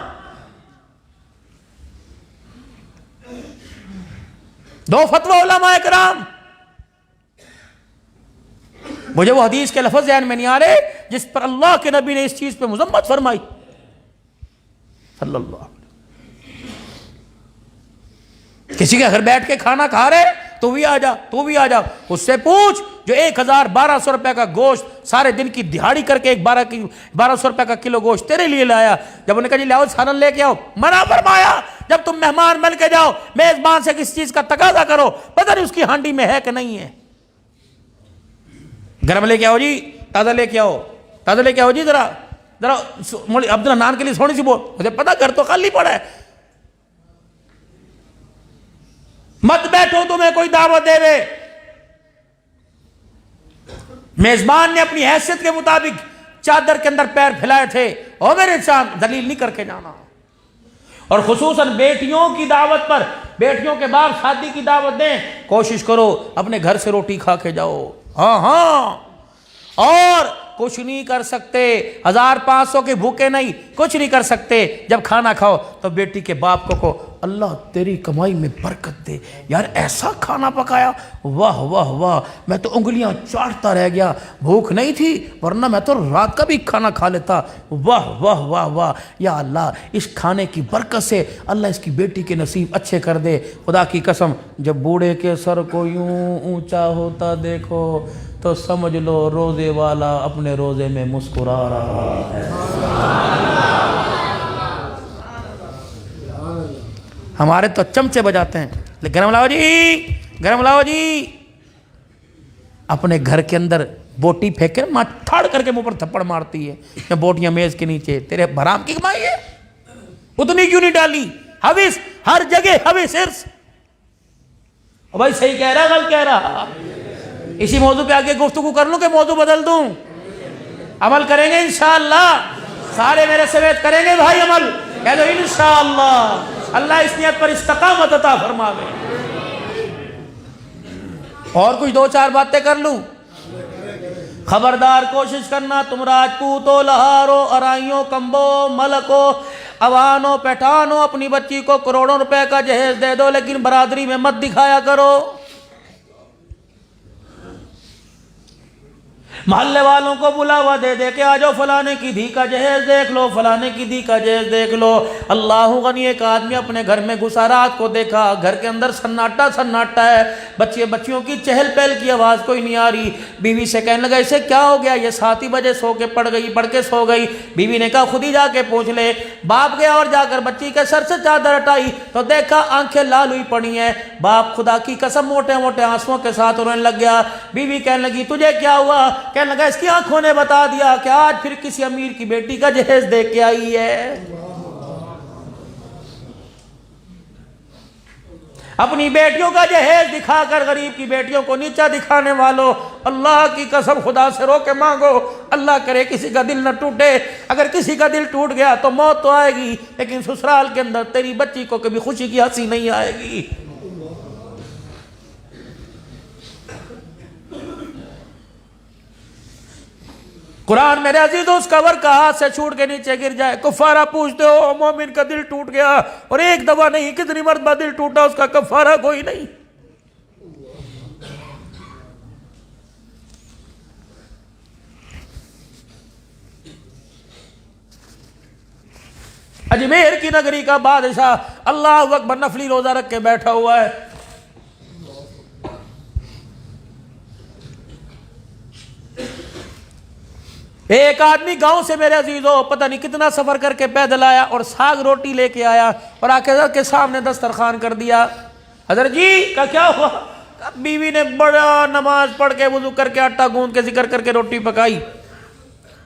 2 فتوی علماء اکرام. مجھے وہ حدیث کے لفظ ذہن میں نہیں آ رہے جس پر اللہ کے نبی نے اس چیز پہ مذمت فرمائی صلی اللہ علیہ وسلم. کسی کے گھر بیٹھ کے کھانا کھا رہے, تو بھی آ جا, تو بھی آ جا. اس سے پوچھ جو 1200 روپے کا گوشت سارے دن کی دہاڑی کر کے 1200 روپے کا کلو گوشت تیرے لیے لایا. جب انہوں نے کہا جی لاؤ سالن لے کے آؤ, منع فرمایا. جب تم مہمان بن کے جاؤ, میزبان سے کس چیز کا تقاضا کرو, پتہ نہیں اس کی ہانڈی میں ہے کہ نہیں ہے. گرم لے کے آؤ جی, تازہ لے کے آؤ, تازہ لے کے آؤ جی, ذرا ذرا عبداللہ نان کے لیے تھوڑی سی بول, مجھے پتا گھر تو خالی پڑا ہے. مت بیٹھو تمہیں کوئی دعوت دے رہے. میزبان نے اپنی حیثیت کے مطابق چادر کے اندر پیر پھیلائے تھے, اور میرے چاند دلیل نہیں کر کے جانا. اور خصوصاً بیٹیوں کی دعوت پر, بیٹیوں کے باپ شادی کی دعوت دیں, کوشش کرو اپنے گھر سے روٹی کھا کے جاؤ. ہاں ہاں, اور کچھ نہیں کر سکتے, 1500 کے بھوکے نہیں, کچھ نہیں کر سکتے. جب کھانا کھاؤ تو بیٹی کے باپ کو کہو اللہ تیری کمائی میں برکت دے, یار ایسا کھانا پکایا, واہ واہ واہ, میں تو انگلیاں چاٹتا رہ گیا, بھوک نہیں تھی ورنہ میں تو رات کا بھی کھانا کھا لیتا, واہ واہ واہ واہ, یا اللہ اس کھانے کی برکت سے اللہ اس کی بیٹی کے نصیب اچھے کر دے. خدا کی قسم جب بوڑھے کے سر کو یوں اونچا ہوتا دیکھو تو سمجھ لو روزے والا اپنے روزے میں مسکرا رہا ہے. ہمارے تو چمچے بجاتے ہیں, گرم لاؤ جی, گرم لاؤ جی. اپنے گھر کے اندر بوٹی پھینک کے ماں تھاڑ کر کے منہ پر تھپڑ مارتی ہے, یا بوٹیاں میز کے نیچے, تیرے حرام کی کمائی ہے, اتنی کیوں نہیں ڈالی؟ حوث ہر جگہ, حوث ارث. بھائی صحیح کہہ رہا غلط کہہ رہا؟ اسی موضوع پہ آگے گفتگو کر لوں کہ موضوع بدل دوں؟ عمل کریں گے انشاءاللہ, سارے میرے سمیت کریں گے بھائی عمل, کہہ دو انشاءاللہ. اللہ اس نیت پر استقامت عطا فرماوے. اور کچھ 2-4 باتیں کر لوں. خبردار کوشش کرنا تم راجپوتو، لہارو، ارائیوں، کمبو، ملکو، اوانو، پیٹھانو، اپنی بچی کو کروڑوں روپے کا جہیز دے دو، لیکن برادری میں مت دکھایا کرو۔ محلے والوں کو بلاوا دے دے کہ آجو فلانے کی دھی کا جہیز دیکھ لو، فلانے کی دھی کا جہیز دیکھ لو۔ اللہ غنی، ایک آدمی اپنے گھر میں گھسا، رات کو دیکھا گھر کے اندر سناٹا سناٹا ہے، بچیوں کی چہل پہل کی آواز کوئی نہیں آ رہی۔ بیوی سے کہنے لگا اسے کیا ہو گیا؟ یہ 7 ہی بجے سو کے پڑھ کے سو گئی۔ بیوی نے کہا خود ہی جا کے پوچھ لے۔ باپ گیا اور جا کر بچی کے سر سے چادر ہٹائی تو دیکھا آنکھیں لال ہوئی پڑی ہیں۔ باپ خدا کی قسم موٹے موٹے آنسوؤں کے ساتھ رونے لگ گیا۔ بیوی کہنے لگی تجھے کیا ہوا؟ کہنے لگا اس کی آنکھوں نے بتا دیا کہ آج پھر کسی امیر کی بیٹی کا جہیز دیکھ کے آئی ہے۔ اپنی بیٹیوں کا جہیز دکھا کر غریب کی بیٹیوں کو نیچا دکھانے والوں، اللہ کی قسم خدا سے رو کے مانگو، اللہ کرے کسی کا دل نہ ٹوٹے۔ اگر کسی کا دل ٹوٹ گیا تو موت تو آئے گی، لیکن سسرال کے اندر تیری بچی کو کبھی خوشی کی ہنسی نہیں آئے گی۔ قرآن میرے عزیزوں اس کور کا ہاتھ سے چھوٹ کے نیچے گر جائے، کفارہ پوچھتے ہو مومن کا دل ٹوٹ گیا، اور ایک دفعہ نہیں کتنی مرتبہ دل ٹوٹا، اس کا کفارہ کوئی نہیں۔ اجمیر کی نگری کا بادشاہ اللہ اکبر نفلی روزہ رکھ کے بیٹھا ہوا ہے۔ ایک آدمی گاؤں سے میرے عزیزو پتہ نہیں کتنا سفر کر کے پیدل آیا اور ساگ روٹی لے کے آیا اور آ کے حضرت کے سامنے دسترخوان کر دیا۔ حضرت جی کا کیا ہوا؟ بیوی نے بڑا نماز پڑھ کے وضو کر کے آٹا گوندھ کے ذکر کر کے روٹی پکائی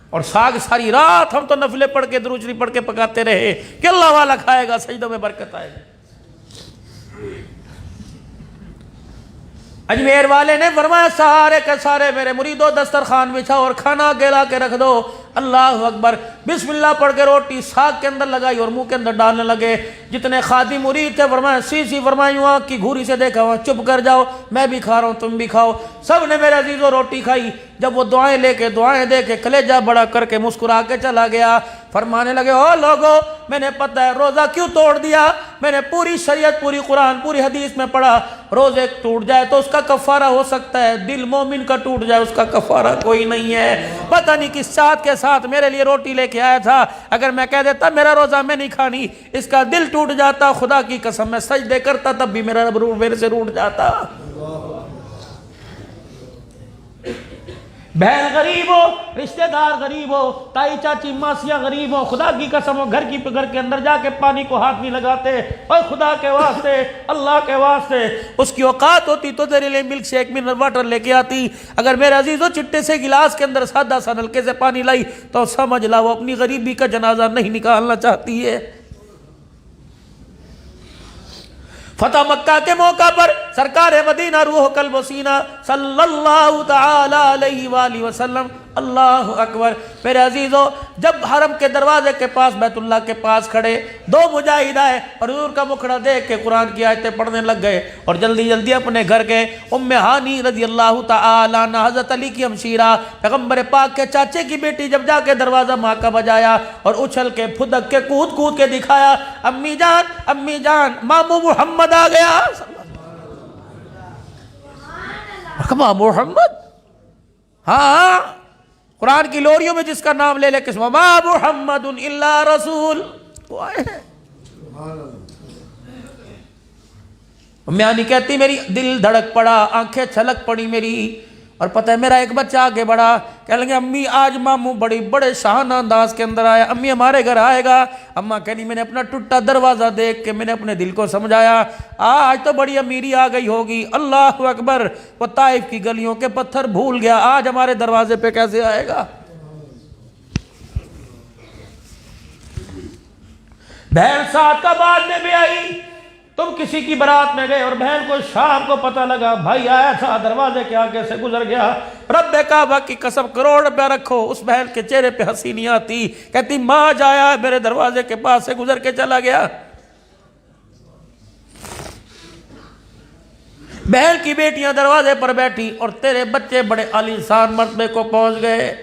اور ساگ ساری رات ہم تو نفلیں پڑھ کے درود شریف پڑھ کے پکاتے رہے کہ اللہ والا کھائے گا، سجدوں میں برکت آئے گی۔ اجمیر والے نے فرمایا سارے کے سارے میرے مریدوں دسترخوان بچھاؤ اور کھانا آگے لا کے رکھ دو۔ اللہ اکبر، بسم اللہ پڑھ کے روٹی ساگ کے اندر لگائی اور منہ کے اندر ڈالنے لگے۔ جتنے خادم مرید تھے فرمایا سی فرمائی وہاں کی گھوری سے دیکھا وہاں چپ کر جاؤ، میں بھی کھا رہا ہوں تم بھی کھاؤ۔ سب نے میرے عزیزوں روٹی کھائی۔ جب وہ دعائیں لے کے دعائیں دے کے کلیجہ بڑا کر کے مسکرا کے چلا گیا، فرمانے لگے او لوگو میں نے پتہ ہے روزہ کیوں توڑ دیا؟ میں نے پوری شریعت پوری قرآن پوری حدیث میں پڑھا روزے ٹوٹ جائے تو اس کا کفارہ ہو سکتا ہے، دل مومن کا ٹوٹ جائے اس کا کفارہ کوئی نہیں ہے۔ پتہ نہیں کس چاہت کے ساتھ میرے لیے روٹی لے کے آیا تھا، اگر میں کہہ دیتا میرا روزہ میں نہیں کھانی، اس کا دل ٹوٹ جاتا، خدا کی قسم میں سجدے کرتا تب بھی میرا رب میرے سے روٹ جاتا۔ بہن غریب ہو، رشتہ دار غریب ہو، تائی چاچی ماسیاں غریب ہو، خدا کی قسم ہو گھر کے اندر جا کے پانی کو ہاتھ نہیں لگاتے، اور خدا کے واسطے اللہ کے واسطے اس کی اوقات ہوتی تو تیرے لیے ملک شیک منرل واٹر لے کے آتی۔ اگر میرے عزیزو چٹے سے گلاس کے اندر سادہ سا نلکے سے پانی لائی تو سمجھ لا وہ اپنی غریبی کا جنازہ نہیں نکالنا چاہتی ہے۔ فتح مکہ کے موقع پر سرکار مدینہ روح قلب و سینہ صلی اللہ تعالی علیہ وآلہ وسلم، اللہ اکبر، میرے عزیزو جب حرم کے دروازے کے پاس بیت اللہ کے پاس کھڑے، دو مجاہد آئے اور حضور کا مکھڑا دیکھ کے قرآن کی آیتیں پڑھنے لگ گئے اور جلدی جلدی اپنے گھر گئے۔ ام ہانی رضی اللہ تعالی عنہ حضرت علی کی ہمشیرہ پیغمبر پاک کے چاچے کی بیٹی جب جا کے دروازہ ماں کا بجایا اور اچھل کے پھدک کے کود کود کے دکھایا امی جان مامو محمد آ گیا۔ مامو محمد، ہاں قرآن کی لوریوں میں جس کا نام لے لے کس وما محمد الا رسول، وہ آئے ہیں۔ امیانی کہتی میری دل دھڑک پڑا، آنکھیں چھلک پڑی میری، اور پتہ ہے میرا ایک بچہ آگے بڑھا، کہنے لگے امی آج ماموں بڑے شاہانہ انداز کے اندر آیا، امی ہمارے گھر آئے گا۔ اماں کہنی میں نے اپنا ٹوٹا دروازہ دیکھ کے میں نے اپنے دل کو سمجھایا آج تو بڑی امیری آ گئی ہوگی، اللہ اکبر، وہ طائف کی گلیوں کے پتھر بھول گیا، آج ہمارے دروازے پہ کیسے آئے گا۔ بہن ساتھ کا بعد میں بھی آئی، تم کسی کی برات میں گئے اور بہن کو شام کو پتہ لگا بھائی آیا تھا دروازے کے آگے سے گزر گیا، رب کعبہ کی قسم کروڑ روپیہ رکھو اس بہن کے چہرے پہ ہنسی نہیں آتی، کہتی ماں جایا میرے دروازے کے پاس سے گزر کے چلا گیا۔ بہن کی بیٹیاں دروازے پر بیٹھی اور تیرے بچے بڑے عالیشان مرتبے کو پہنچ گئے،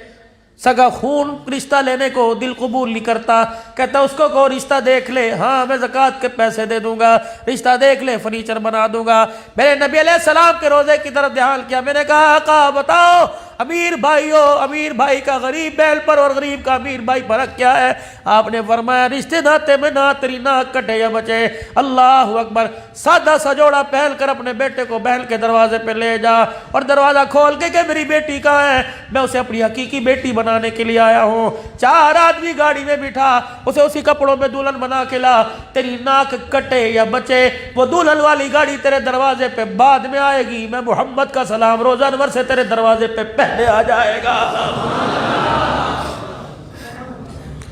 سگا خون رشتہ لینے کو دل قبول نہیں کرتا، کہتا اس کو رشتہ دیکھ لے، ہاں میں زکوٰۃ کے پیسے دے دوں گا، رشتہ دیکھ لے فرنیچر بنا دوں گا۔ میرے نبی علیہ السلام کے روزے کی طرف دھیان کیا، میں نے کہا آقا بتاؤ امیر بھائیو، امیر بھائی کا غریب بہن پر اور غریب کا امیر بھائی فرق کیا ہے؟ آپ نے فرمایا رشتے ناتے میں نہ تیری ناک کٹے یا بچے۔ اللہ اکبر، سادہ سا جوڑا پہن کر اپنے بیٹے کو بہن کے دروازے پہ لے جا اور دروازہ کھول کے کہ میری بیٹی کہاں ہے، میں اسے اپنی حقیقی بیٹی بنانے کے لیے آیا ہوں۔ 4 آدمی گاڑی میں بٹھا، اسے اسی کپڑوں میں دلہن بنا کے لا، تیری ناک کٹے یا بچے وہ دلہن والی گاڑی تیرے دروازے پہ بعد میں آئے گی، میں محمد کا سلام روزہ انور سے تیرے دروازے پہ پہلے آ جائے گا۔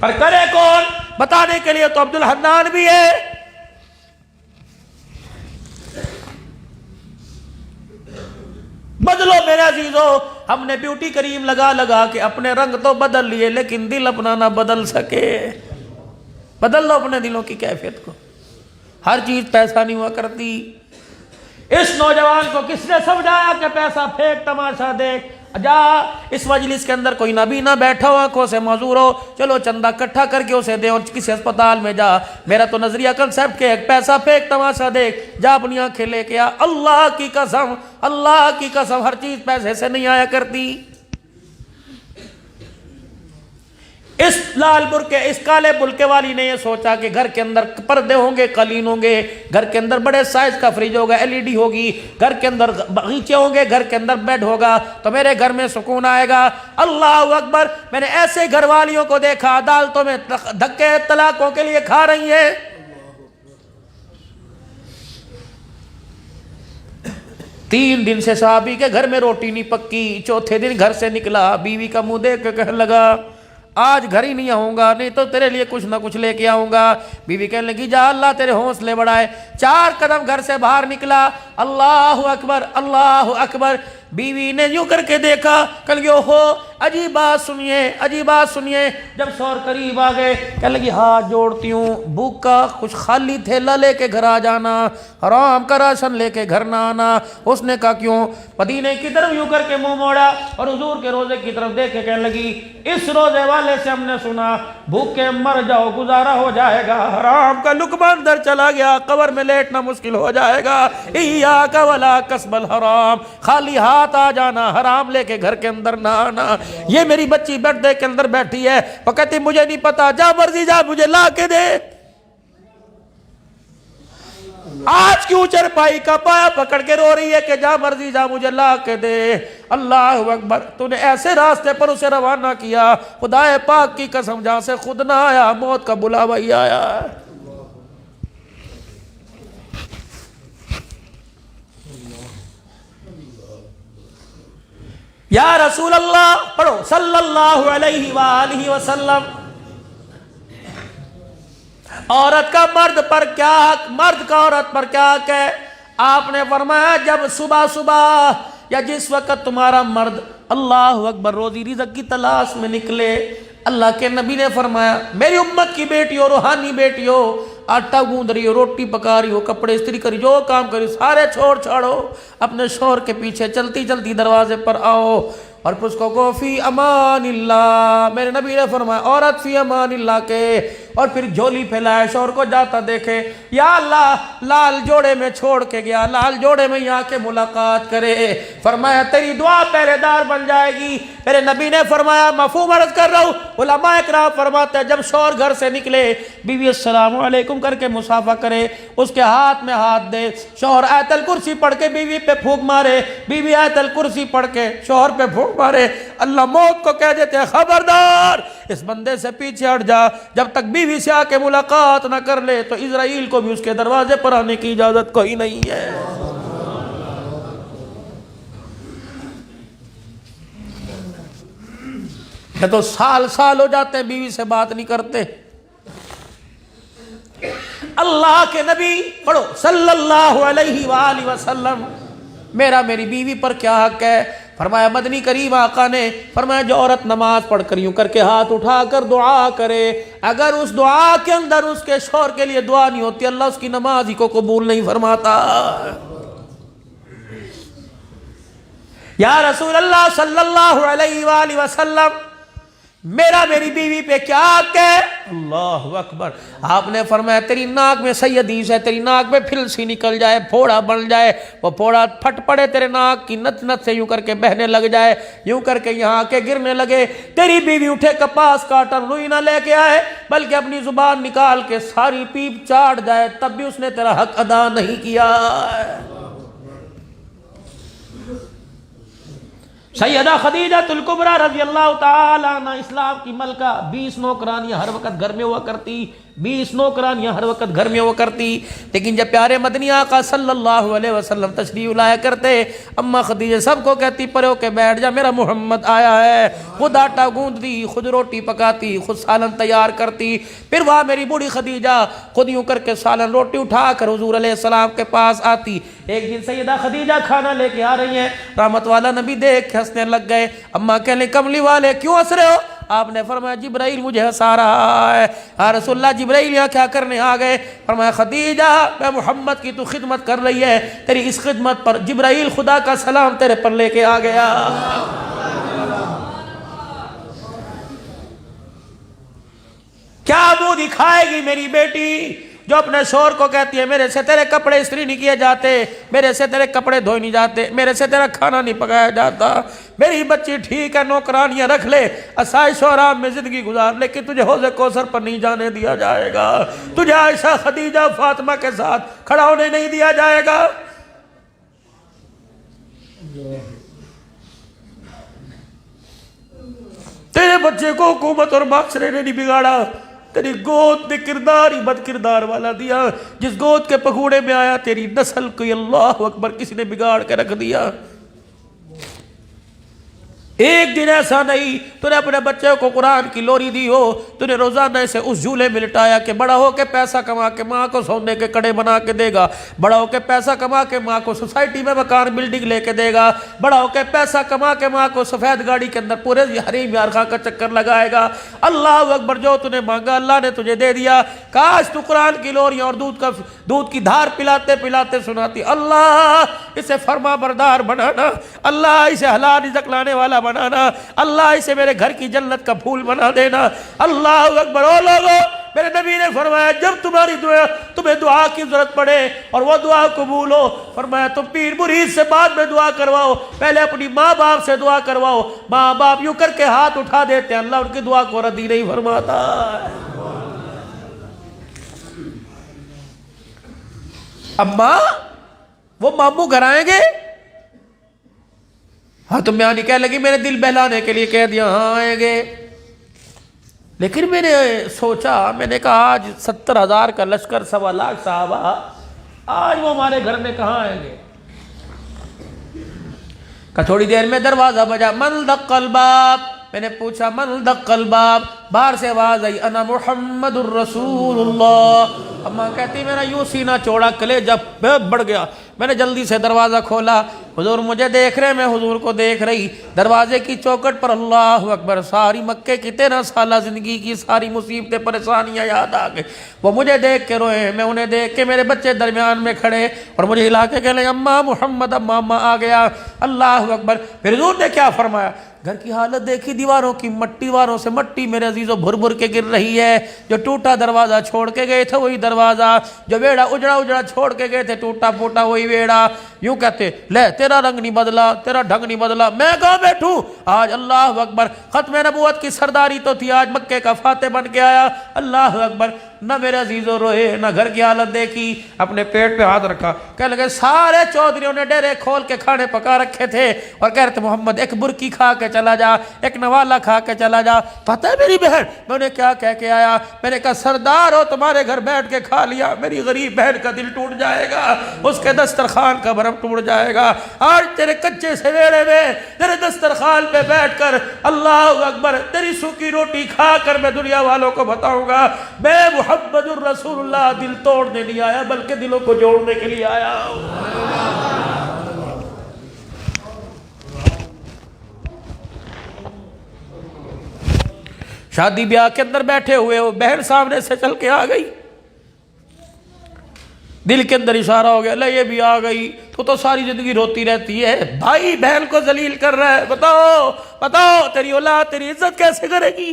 پر کرے کون؟ بتانے کے لیے تو عبد الحنان بھی ہے۔ بدلو میرے عزیزو، ہم نے بیوٹی کریم لگا لگا کے اپنے رنگ تو بدل لیے لیکن دل اپنا نہ بدل سکے۔ بدل لو اپنے دلوں کی کیفیت کو، ہر چیز پیسہ نہیں ہوا کرتی۔ اس نوجوان کو کس نے سمجھایا کہ پیسہ پھینک تماشا دیکھ، جا اس مجلس کے اندر کوئی نبی نہ بیٹھا ہو، آنکھوں سے معذور ہو، چلو چندہ اکٹھا کر کے اسے دے اور کسی اسپتال میں جا۔ میرا تو نظریہ کنسیپٹ کہ پیسہ پھینک تماشا دیکھ، جا اپنی آنکھیں لے کے آ۔ اللہ کی قسم، اللہ کی قسم، ہر چیز پیسے سے نہیں آیا کرتی۔ اس لال برقے، اس کالے بلکے والی نے یہ سوچا کہ گھر کے اندر پردے ہوں گے، قالین ہوں گے، گھر کے اندر بڑے سائز کا فریج ہوگا، LED ہوگی، گھر کے اندر باغیچے ہوں گے، گھر کے اندر بیڈ ہوگا تو میرے گھر میں سکون آئے گا۔ اللہ اکبر، میں نے ایسے گھر والیوں کو دیکھا عدالتوں میں دھکے طلاقوں کے لیے کھا رہی ہیں۔ 3 دن سے صحابی کے گھر میں روٹی نہیں پکی، چوتھے دن گھر سے نکلا، بیوی کا منہ دیکھ کے کہنے لگا آج گھر ہی نہیں آؤں گا، نہیں تو تیرے لیے کچھ نہ کچھ لے کے آؤں گا۔ بیوی کہنے لگی جا اللہ تیرے حوصلے بڑھائے۔ 4 قدم گھر سے باہر نکلا، اللہ اکبر، اللہ اکبر، بیوی نے یوں کر کے دیکھا، کہنے لگی اوہو عجیب بات سنیے، عجیب بات سنیے۔ جب شوہر قریب آ گئے کہنے لگی ہاتھ جوڑتی ہوں، بھوک کا کچھ خالی تھیلا لے کے گھر آ جانا، حرام کا راشن لے کے گھر نہ آنا۔ اس نے کہا کیوں؟ مدینے کی طرف یوں کر کے منہ موڑا اور حضور کے روزے کی طرف دیکھ کے کہنے لگی اس روزے والے سے ہم نے سنا بھوکے مر جاؤ گزارا ہو جائے گا، حرام کا لقمہ اندر چلا گیا قبر میں لیٹنا مشکل ہو جائے گا، ایاک ولا کسب الحرام، خالی ہاتھ آ جانا، حرام لے کے گھر کے اندر نہ آنا۔ یہ میری بچی بیڈ دے کے اندر بیٹھی ہے، وہ کہتی مجھے نہیں پتا، جا مرضی جا مجھے لا کے دے۔ آج کیوں چرپائی کا پایا پکڑ کے رو رہی ہے کہ جا مرضی جا مجھے لا کے دے۔ اللہ اکبر، تو نے ایسے راستے پر اسے روانہ کیا، خدا پاک کی قسم جہاں سے خود نہ آیا موت کا بلاوا ہی آیا۔ یا رسول اللہ پڑھو صلی اللہ علیہ وآلہ وسلم، عورت کا مرد پر کیا حق، مرد کا عورت پر کیا حق ہے؟ آپ نے فرمایا جب صبح صبح یا جس وقت تمہارا مرد اللہ اکبر روزی رزق کی تلاش میں نکلے، اللہ کے نبی نے فرمایا میری امت کی بیٹی ہو، روحانی بیٹی ہو، آٹا گوندھ رہی ہو، روٹی پکا رہی ہو، کپڑے استری کری، جو کام کری سارے چھوڑ چھاڑو، اپنے شوہر کے پیچھے چلتی چلتی دروازے پر آؤ اور اس کو کہو فی امان اللہ۔ میرے نبی نے فرمایا عورت فی امان اللہ کے، اور پھر جھولی پھیلائے، شوہر کو جاتا دیکھے، یا اللہ لال جوڑے میں چھوڑ کے گیا، لال جوڑے میں یہاں کے ملاقات کرے، فرمایا تیری دعا پہرے دار بن جائے گی۔ میرے نبی نے فرمایا مفہوم عرض کر رہا ہوں، علماء اکرام فرماتے ہیں جب شوہر گھر سے نکلے بیوی السلام علیکم کر کے مصافحہ کرے، اس کے ہاتھ میں ہاتھ دے، شوہر آیت الکرسی پڑھ کے بیوی پہ پھونک مارے، بیوی آیت الکرسی پڑھ کے شوہر پہ پھونک مارے، اللہ موت کو کہہ دیتے ہیں خبردار اس بندے سے پیچھے ہٹ جا، جب تک بیوی سے آ کے ملاقات نہ کر لے تو اسرائیل کو بھی اس کے دروازے پر آنے کی اجازت کوئی نہیں ہے۔ یہ تو سال سال ہو جاتے ہیں بیوی سے بات نہیں کرتے۔ اللہ کے نبی پڑھو صلی اللہ علیہ وآلہ وسلم، میرا میری بیوی پر کیا حق ہے؟ فرمایا مدنی کریم آقا نے فرمایا جو عورت نماز پڑھ کر یوں کر کے ہاتھ اٹھا کر دعا کرے، اگر اس دعا کے اندر اس کے شوہر کے لیے دعا نہیں ہوتی اللہ اس کی نماز ہی کو قبول نہیں فرماتا۔ یا رسول اللہ صلی اللہ علیہ وآلہ وسلم میرا میری بیوی پہ کیا حق ہے؟ اللہ اکبر. آپ نے فرمایا تیری ناک میں صحیح حدیث ہے، تیری ناک میں پھل سی نکل جائے، پھوڑا بن جائے، وہ پھوڑا پھٹ پڑے تیرے ناک کی نت نت سے یوں کر کے بہنے لگ جائے، یوں کر کے یہاں کے گرنے لگے، تیری بیوی اٹھے کپاس کاٹر روئی نہ لے کے آئے بلکہ اپنی زبان نکال کے ساری پیپ چاٹ جائے، تب بھی اس نے تیرا حق ادا نہیں کیا. سیدہ خدیجہ الکبریٰ رضی اللہ تعالیٰ عنہ اسلام کی ملکہ، 20 نوکرانیاں ہر وقت گھر میں ہوا کرتی، 20 نوکرانیاں ہر وقت گھر میں ہوا کرتی. لیکن جب پیارے مدنی آقا صلی اللہ علیہ وسلم تشریف لایا کرتے، اماں خدیجہ سب کو کہتی پرے ہو کے بیٹھ جا، میرا محمد آیا ہے. خود آٹا گوندتی، خود روٹی پکاتی، خود سالن تیار کرتی. پھر وہاں میری بوڑھی خدیجہ خود یوں کر کے سالن روٹی اٹھا کر حضور علیہ السلام کے پاس آتی. ایک دن سیدہ خدیجہ کھانا لے کے آ رہی ہیں، رحمت والا نبی دیکھ کے ہنسنے لگ گئے. اماں کہنے کملی والے کیوں ہنس رہے ہو؟ آپ نے فرمایا جبرائیل مجھے ہنسا رہا ہے. یا رسول اللہ جبرائیل یہاں کیا کرنے آ گئے؟ فرمایا خدیجہ میں محمد کی تو خدمت کر رہی ہے، تیری اس خدمت پر جبرائیل خدا کا سلام تیرے پر لے کے آ گیا. کیا منہ دکھائے گی میری بیٹی جو اپنے شوہر کو کہتی ہے میرے سے تیرے کپڑے استری نہیں کیے جاتے، میرے سے تیرے کپڑے دھوئے نہیں جاتے، میرے سے تیرا کھانا نہیں پکایا جاتا، میری بچی ٹھیک ہے نوکرانیاں رکھ لے، آسائش و آرام میں زندگی گزار، لیکن تجھے حوض کوثر پر نہیں جانے دیا جائے گا، تجھے عائشہ خدیجہ فاطمہ کے ساتھ کھڑا ہونے نہیں دیا جائے گا. تیرے بچے کو حکومت اور معاشرے نے نہیں بگاڑا، تیری گود نے کردار ہی بد کردار والا دیا. جس گود کے پگوڑے میں آیا تیری نسل کو اللہ اکبر کسی نے بگاڑ کے رکھ دیا. ایک دن ایسا نہیں تو نے اپنے بچے کو قرآن کی لوری دی ہو، تو نے روزانہ اسے اس جھولے میں لٹایا کہ بڑا ہو کے پیسہ کما کے ماں کو سونے کے کڑے بنا کے دے گا، بڑا ہو کے پیسہ کما کے ماں کو سوسائٹی میں مکان بلڈنگ لے کے دے گا، بڑا ہو کے پیسہ کما کے ماں کو سفید گاڑی کے اندر پورے حریم یار خاں کا چکر لگائے گا. اللہ اکبر جو تو نے مانگا اللہ نے تجھے دے دیا. کاش تو قرآن کی لوریاں اور دودھ کی دھار پلاتے پلاتے سناتی. اللہ اسے فرما بردار بنانا، اللہ اسے حلال رزق لانے والا بنانا، اللہ اسے میرے گھر کی جنت کا پھول بنا دینا. اللہ اکبر. او لوگو میرے نبی نے فرمایا جب تمہیں دعا کی ضرورت پڑے اور وہ دعا قبول ہو، فرمایا تم پیر مرید سے بعد میں دعا کرواؤ، پہلے اپنی ماں باپ سے دعا کرواؤ. ماں باپ یوں کر کے ہاتھ اٹھا دیتے ہیں، اللہ ان کی دعا کو ردی نہیں فرماتا. اماں وہ ماموں گھر آئیں گے؟ ہاں تو میں نہیں کہہ لگی میں نے دل بہلانے کے لیے کہہ دیا ہاں آئیں گے. لیکن میں نے سوچا، میں نے کہا آج 70,000 کا لشکر 1.25 لاکھ صحابہ، آج وہ ہمارے گھر میں کہاں آئیں گے؟ کہ تھوڑی دیر میں دروازہ بجا، من دق الباب. میں نے پوچھا من دق الباب، باہر سے آواز آئی انا محمد الرسول اللہ. اماں کہتی میرا یوں سینہ چوڑا کلیجہ بڑھ گیا، میں نے جلدی سے دروازہ کھولا، حضور مجھے دیکھ رہے، میں حضور کو دیکھ رہی. دروازے کی چوکٹ پر اللہ اکبر ساری مکے کی 13 سالہ زندگی کی ساری مصیبتیں پریشانیاں یاد آ گئی. وہ مجھے دیکھ کے روئے، میں انہیں دیکھ کے، میرے بچے درمیان میں کھڑے اور مجھے ہلا کے کہنے اماں محمد، اماں آ گیا. اللہ اکبر. پھر حضور نے کیا فرمایا؟ گھر کی حالت دیکھی، دیواروں کی مٹی، دیواروں سے مٹی میرے عزیزوں بھر بھر کے گر رہی ہے. جو ٹوٹا دروازہ چھوڑ کے گئے تھے وہی دروازہ، جو ویڑا اجڑا اجڑا چھوڑ کے گئے تھے ٹوٹا پھوٹا وہی ویڑا. یوں کہتے لے تیرا رنگ نہیں بدلا، تیرا ڈھنگ نہیں بدلا، میں کہاں بیٹھوں آج. اللہ اکبر. ختم نبوت کی سرداری تو تھی، آج مکے کا فاتح بن کے آیا. اللہ اکبر. نہ میرے عزیزوں روئے، نہ گھر کی حالت دیکھی، اپنے پیٹ پہ ہاتھ رکھا. کہنے لگے سارے چودھریوں نے ڈیرے کھول کے کھانے پکا رکھے تھے اور کہہ رہے تھے محمد ایک برکی کھا کے چلا جا، ایک نوالا کھا کے چلا جا. پتہ ہے میری بہن میں انہیں کیا کہہ کے آیا؟ میں نے کہا سردار ہو تمہارے گھر بیٹھ کے کھا لیا، میری غریب بہن کا دل ٹوٹ جائے گا، اس کے دسترخوان کا بھرم ٹوٹ جائے گا. آج تیرے کچے سے ویڑے میں تیرے دسترخوان پہ بیٹھ کر اللہ اکبر تیری سوکھی روٹی کھا کر میں دنیا والوں کو بتاؤں گا میں محمد الرسول اللہ دل توڑنے نہیں آیا بلکہ دلوں کو جوڑنے کے لیے آیا. شادی بیاہ کے اندر بیٹھے ہوئے وہ بہن سامنے سے چل کے آ گئی. دل کے اندر اشارہ ہو گیا لے یہ بھی آ گئی، تو ساری زندگی روتی رہتی ہے، بھائی بہن کو ذلیل کر رہا ہے، بتاؤ تیری اولاد تیری عزت کیسے کرے گی؟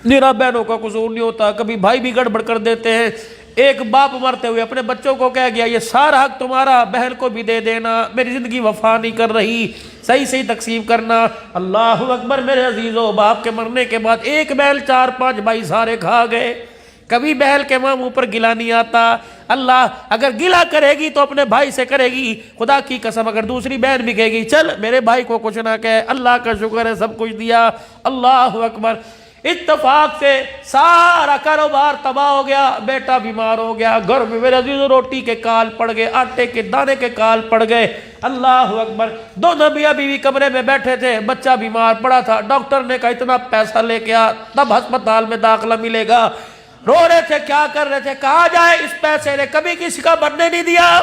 میرا بہنوں کا قصور نہیں ہوتا، کبھی بھائی بھی گڑبڑ کر دیتے ہیں۔ ایک باپ مرتے ہوئے اپنے بچوں کو کہہ گیا یہ سارا حق تمہارا، بہن کو بھی دے دینا، میری زندگی وفا نہیں کر رہی، صحیح تقسیم کرنا۔ اللہ اکبر میرے عزیزو، باپ کے مرنے کے بعد ایک بیل 4-5 بھائی سارے کھا گئے۔ کبھی بہل کے منہ پر گلا نہیں آتا۔ اللہ اگر گلا کرے گی تو اپنے بھائی سے کرے گی، خدا کی قسم اگر دوسری بہن بھی کہے گی چل میرے بھائی کو کچھ نہ کہے، اللہ کا شکر ہے سب کچھ دیا۔ اللہ اکبر، اتفاق سے سارا کاروبار تباہ ہو گیا، بیٹا بیمار ہو گیا، گھر میں میرے عزیز روٹی کے کال پڑ گئے، آٹے کے دانے کے کال پڑ گئے۔ اللہ اکبر، دونوں میاں بیوی کمرے میں بیٹھے تھے، بچہ بیمار پڑا تھا، ڈاکٹر نے کہا اتنا پیسہ لے کے آ تب ہسپتال میں داخلہ ملے گا۔ رو رہے تھے، کیا کر رہے تھے، کہا جائے اس پیسے نے کبھی کسی کا بننے نہیں دیا۔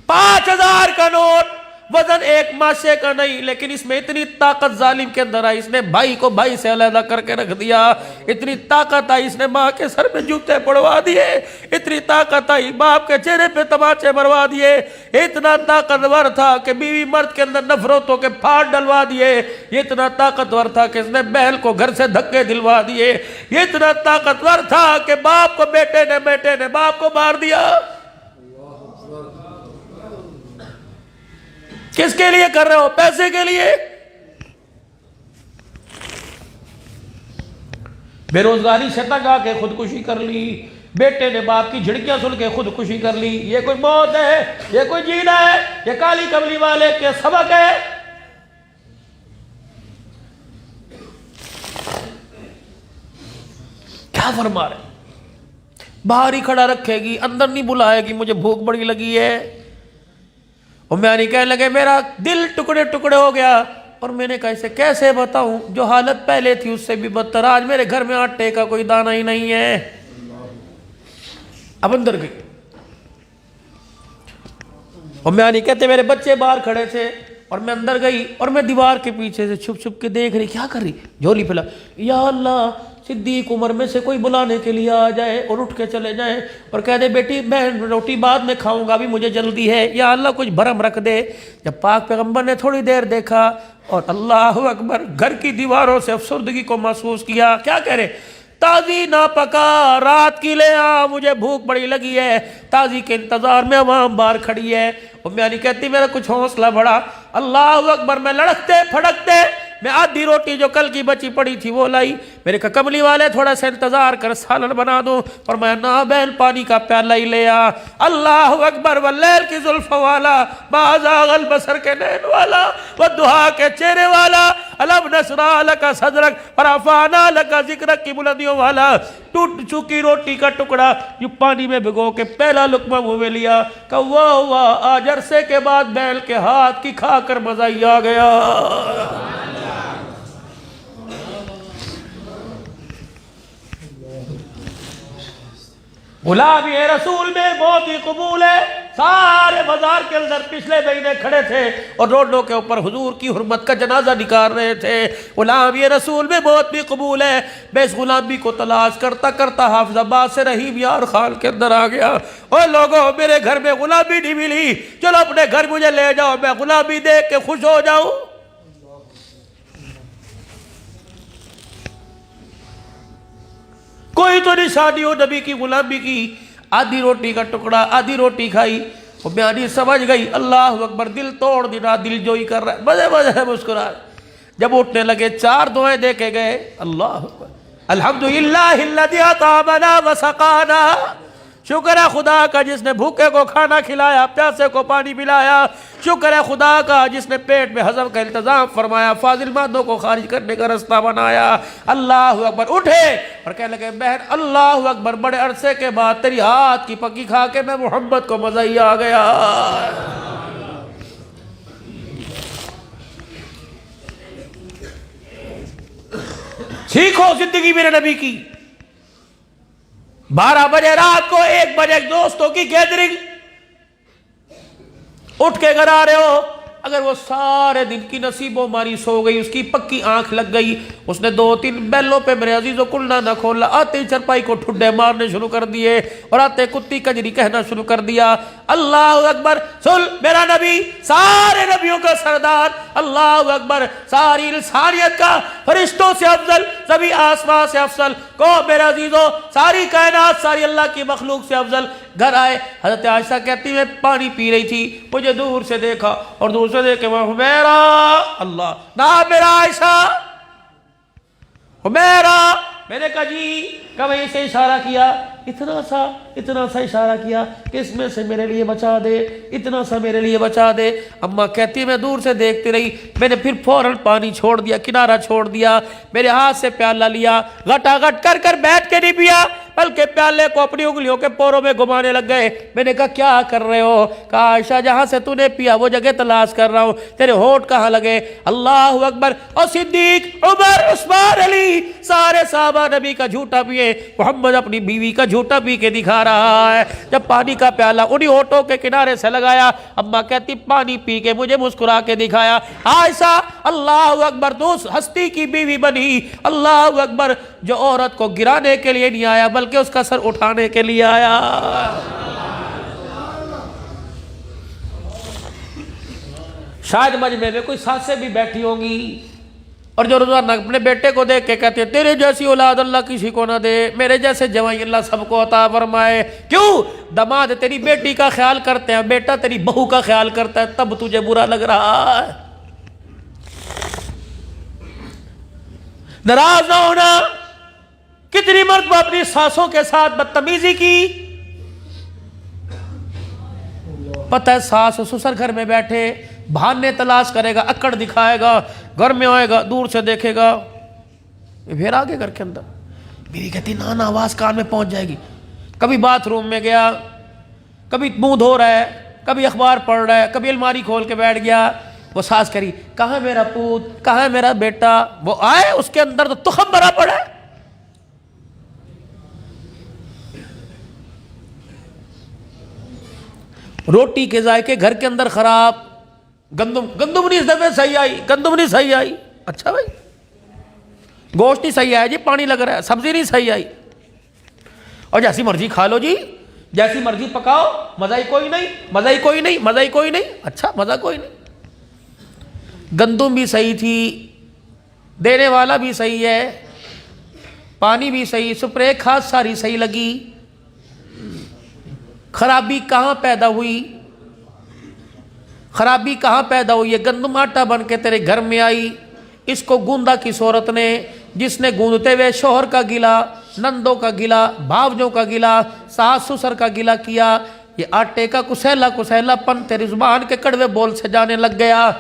5000 کا نوٹ، وزن ایک ماشے کا نہیں، لیکن اس میں اتنی طاقت ظالم کے اندر آئی، اس نے بھائی کو بھائی سے علیحدہ کر کے رکھ دیا۔ اتنی طاقت آئی، اس نے ماں کے سر میں جوتے پڑوا دیے۔ اتنی طاقت آئی، باپ کے چہرے پہ تماچے مروا دیے۔ اتنا طاقتور تھا کہ بیوی مرد کے اندر نفرتوں کے پھاڑ ڈلوا دیے۔ یہ اتنا طاقتور تھا کہ اس نے بہن کو گھر سے دھکے دلوا دیے۔ یہ اتنا طاقتور تھا کہ باپ کو بیٹے نے باپ کو مار دیا۔ کس کے لیے کر رہے ہو؟ پیسے کے لیے۔ بے روزگاری سے تنگ آ کے خودکشی کر لی، بیٹے نے باپ کی جھڑکیاں سن کے خودکشی کر لی۔ یہ کوئی موت ہے؟ یہ کوئی جینا ہے؟ یہ کالی کملی والے کے سبق ہے؟ کیا فرما رہے؟ باہر ہی کھڑا رکھے گی، اندر نہیں بلائے گی، مجھے بھوک بڑی لگی ہے۔ امیانی کہنے لگے میرا دل ٹکڑے ٹکڑے ہو گیا، اور میں نے کہا اسے کیسے بتاؤں، جو حالت پہلے تھی اس سے بھی بدتر، آج میرے گھر میں آٹے کا کوئی دانہ ہی نہیں ہے۔ اب اندر گئی، امیانی کہتے میرے بچے باہر کھڑے تھے اور میں اندر گئی، اور میں دیوار کے پیچھے سے چھپ چھپ کے دیکھ رہی، کیا کر رہی، جھولی پھیلا، یا اللہ صدیق عمر میں سے کوئی بلانے کے لیے آ جائے اور اٹھ کے چلے جائیں اور کہہ دے بیٹی بہن روٹی بعد میں کھاؤں گا، ابھی مجھے جلدی ہے، یا اللہ کچھ بھرم رکھ دے۔ جب پاک پیغمبر نے تھوڑی دیر دیکھا اور اللہ اکبر گھر کی دیواروں سے افسردگی کو محسوس کیا، کیا کہہ رہے، تازی نہ پکا رات کی لے آ، مجھے بھوک بڑی لگی ہے۔ تازی کے انتظار میں عوام باہر کھڑی ہے۔ امیانی کہتی میرا کچھ حوصلہ بڑھا، اللہ اکبر میں لڑکتے پھڑکتے میں آدھی روٹی جو کل کی بچی پڑی تھی وہ لائی۔ میرے کہا کملی والے تھوڑا سا انتظار کر، سالن بنا دوں، اور میں نہ بہن پانی کا پیالہ ہی لے آ۔ اللہ اکبر، واللیل کی زلف والا، ما زاغ البصر کے نین والا، والضحیٰ کے چہرے والا، الم نشرح لک صدرک ورفعنا لک ذکرک کی بلندیوں والا، ٹوٹ چکی روٹی کا ٹکڑا یہ پانی میں بھگو کے پہلا لقمہ منہ میں لیا، کہ واہ واہ آج عرصے کے بعد بیل کے ہاتھ کی کھا کر مزہ ہی آ گیا۔ غلامی رسول میں موت ہی قبول ہے۔ سارے بازار کے اندر پچھلے مہینے کھڑے تھے اور روڈوں کے اوپر حضور کی حرمت کا جنازہ نکال رہے تھے۔ غلامی رسول میں موت بھی قبول ہے۔ میں اس غلامی کو تلاش کرتا کرتا حافظ آباد سے رحیم یار خان کے اندر آ گیا۔ اوہ لوگوں میرے گھر میں غلامی نہیں ملی، چلو اپنے گھر مجھے لے جاؤ، میں غلامی دیکھ کے خوش ہو جاؤں۔ کوئی تو نشانی ہو نبی کی غلامی کی۔ آدھی روٹی کا ٹکڑا، آدھی روٹی کھائی، وہ بیانی سمجھ گئی، اللہ اکبر دل توڑ دینا، دل جوئی کر رہا ہے، مزے مزے ہے مسکرا۔ جب اٹھنے لگے 4 دعائیں دے کے گئے، اللہ اکبر، الحمدللہ الذی اطعمنا وسقانا، شکر ہے خدا کا جس نے بھوکے کو کھانا کھلایا، پیاسے کو پانی پلایا، شکر ہے خدا کا جس نے پیٹ میں ہضم کا انتظام فرمایا، فاضل مادوں کو خارج کرنے کا رستہ بنایا۔ اللہ اکبر، اٹھے اور کہنے لگے بہن اللہ اکبر، بڑے عرصے کے بعد تیری ہاتھ کی پکی کھا کے میں محمد کو مزہ ہی آ گیا۔ سیکھو زندگی میرے نبی کی۔ 12 بجے رات کو 1 بجے دوستوں کی گیدرنگ، اٹھ کے گھر آ رہے ہو، اگر وہ سارے دن کی نصیب و ماری سو گئی، اس کی پکی آنکھ لگ گئی، اس نے 2-3 بیلوں پہ میرے عزیزو کلنا نہ کھولا، آتے ہی چرپائی کو ٹھڈے مارنے شروع کر دیے اور آتے کتی کجری کہنا شروع کر دیا۔ اللہ اکبر، سن میرا نبی سارے نبیوں کا سردار، اللہ اکبر، ساری انسانیت کا فرشتوں سے افضل، سبھی آسمان سے افضل، کو میرے عزیزو ساری کائنات، ساری اللہ کی مخلوق سے افضل گھر آئے۔ حضرت عائشہ کہتی میں پانی پی رہی تھی، مجھے دور سے دیکھا اور دور سے دیکھ کے میں حمیرہ، اللہ نام میرا عائشہ، حمیرہ، میں نے کہا جی، کبھی اسے اشارہ کیا، اتنا سا اشارہ کیا کہ اس میں سے میرے لیے بچا دے، اتنا سا میرے لیے بچا دے۔ اماں کہتی میں دور سے دیکھتی رہی، میں نے پھر فوراً پانی چھوڑ دیا، کنارہ چھوڑ دیا، میرے ہاتھ سے پیالہ لیا، گھٹا گھٹ کر بیٹھ کے نہیں پیا، بلکہ پیالے کو اپنی انگلیوں کے پوروں میں گھمانے لگ گئے۔ میں نے کہا کیا کر رہے ہو؟ کہا عائشہ جہاں سے تو نے پیا وہ جگہ تلاش کر رہا ہوں، تیرے ہونٹ کہاں لگے؟ اللہ اکبر، اور صدیق، عمر، عثمان، علی، سارے صحابہ نبی کا جھوٹا پیے، محمد اپنی بیوی کا جھوٹا پی کے دکھا رہا ہے۔ جب پانی کا پیالہ انہی ہونٹوں کے کنارے سے لگایا، اماں کہتی پانی پی کے مجھے مسکرا کے دکھایا۔ عائشہ، اللہ اکبر، تو اس ہستی کی بیوی بنی، اللہ اکبر، جو عورت کو گرانے کے لیے نہیں آیا بلکہ اس کا سر اٹھانے کے لیے آیا۔ شاید مجمع میں کوئی ساسیں بھی بیٹھی ہوں گی اور جو روزانہ اپنے بیٹے کو دیکھ کے کہتے ہیں تیرے جیسی اولاد اللہ کسی کو نہ دے، میرے جیسے جوائی اللہ سب کو عطا فرمائے۔ کیوں؟ داماد تیری بیٹی کا خیال کرتے ہیں، بیٹا تیری بہو کا خیال کرتا ہے، تب تجھے برا لگ رہا ہے۔ ناراض نہ ہونا، کتنی مرتبہ اپنی ساسوں کے ساتھ بدتمیزی کی، پتہ ہے ساس سسر گھر میں بیٹھے بہانے تلاش کرے گا، اکڑ دکھائے گا، گھر میں آئے گا دور سے دیکھے گا، پھر آگے گھر کے اندر میری کہتی نانا آواز کان میں پہنچ جائے گی۔ کبھی باتھ روم میں گیا، کبھی منہ دھو رہا ہے، کبھی اخبار پڑھ رہا ہے، کبھی الماری کھول کے بیٹھ گیا، وہ ساس کری کہاں ہے میرا پوت، کہاں ہے میرا بیٹا، وہ آئے اس کے اندر تو تخم بھرا پڑا ہے۔ روٹی کے ذائقے گھر کے اندر خراب، گندم نہیں اس دفعہ صحیح آئی، گندم نہیں صحیح آئی، اچھا بھائی گوشت نہیں صحیح آیا جی، پانی لگ رہا ہے، سبزی نہیں صحیح آئی، اور جیسی مرضی کھا لو جی، جیسی مرضی پکاؤ، مزہ ہی کوئی نہیں، مزہ ہی کوئی نہیں، مزہ ہی کوئی نہیں، اچھا مزہ کوئی نہیں۔ گندم بھی صحیح تھی، دینے والا بھی صحیح ہے، پانی بھی صحیح، سپرے کھاد ساری صحیح لگی، خرابی کہاں پیدا ہوئی؟ خرابی کہاں پیدا ہوئی ہے؟ گندم آٹا بن کے تیرے گھر میں آئی، اس کو گوندا کس عورت نے، جس نے گوندتے ہوئے شوہر کا گلا، نندوں کا گلا، بھاوجوں کا گلا، ساس سسر کا گلا کیا، یہ آٹے کا کسیلا پن تیری زبان کے کڑوے بول سے جانے لگ گیا۔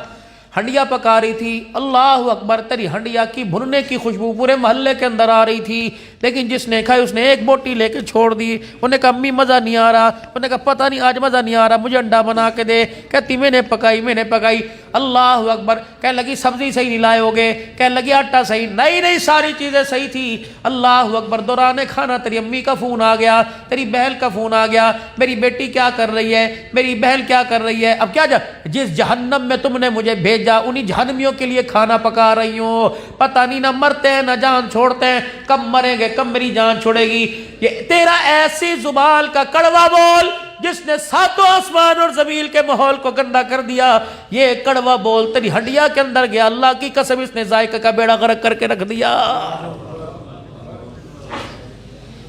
ہنڈیا پکا رہی تھی، اللہ اکبر، تیری ہنڈیا کی بھننے کی خوشبو پورے محلے کے اندر آ رہی تھی، لیکن جس نے کھائی اس نے ایک بوٹی لے کے چھوڑ دی۔ انہوں نے کہا امی مزہ نہیں آ رہا، انہوں نے کہا پتہ نہیں آج مزہ نہیں آ رہا، مجھے انڈا بنا کے دے، کہتی میں نے پکائی۔ اللہ اکبر، کہنے لگی سبزی صحیح نہیں لائے ہوگے، کہنے لگی آٹا صحیح نہیں، ساری چیزیں صحیح تھی۔ اللہ اکبر، دوران کھانا تیری امی کا فون آ گیا، تیری بہن کا فون آ گیا، میری بیٹی کیا کر رہی ہے، میری بہن کیا کر رہی ہے، اب کیا جس جہنم میں تم نے مجھے بھیجا انہی جہنمیوں کے لیے کھانا پکا رہی ہوں، پتہ نہیں نہ مرتے ہیں نہ جان چھوڑتے ہیں، کب مریں گے کب میری جان چھوڑے گی۔ یہ تیرا ایسی زبان کا کڑوا بول جس نے ساتوں آسمان اور زمین کے ماحول کو گندا کر دیا، یہ کڑوا بول تیری ہڈیا کے اندر گیا، اللہ کی قسم اس نے ذائقہ کا بیڑا غرق کر کے رکھ دیا۔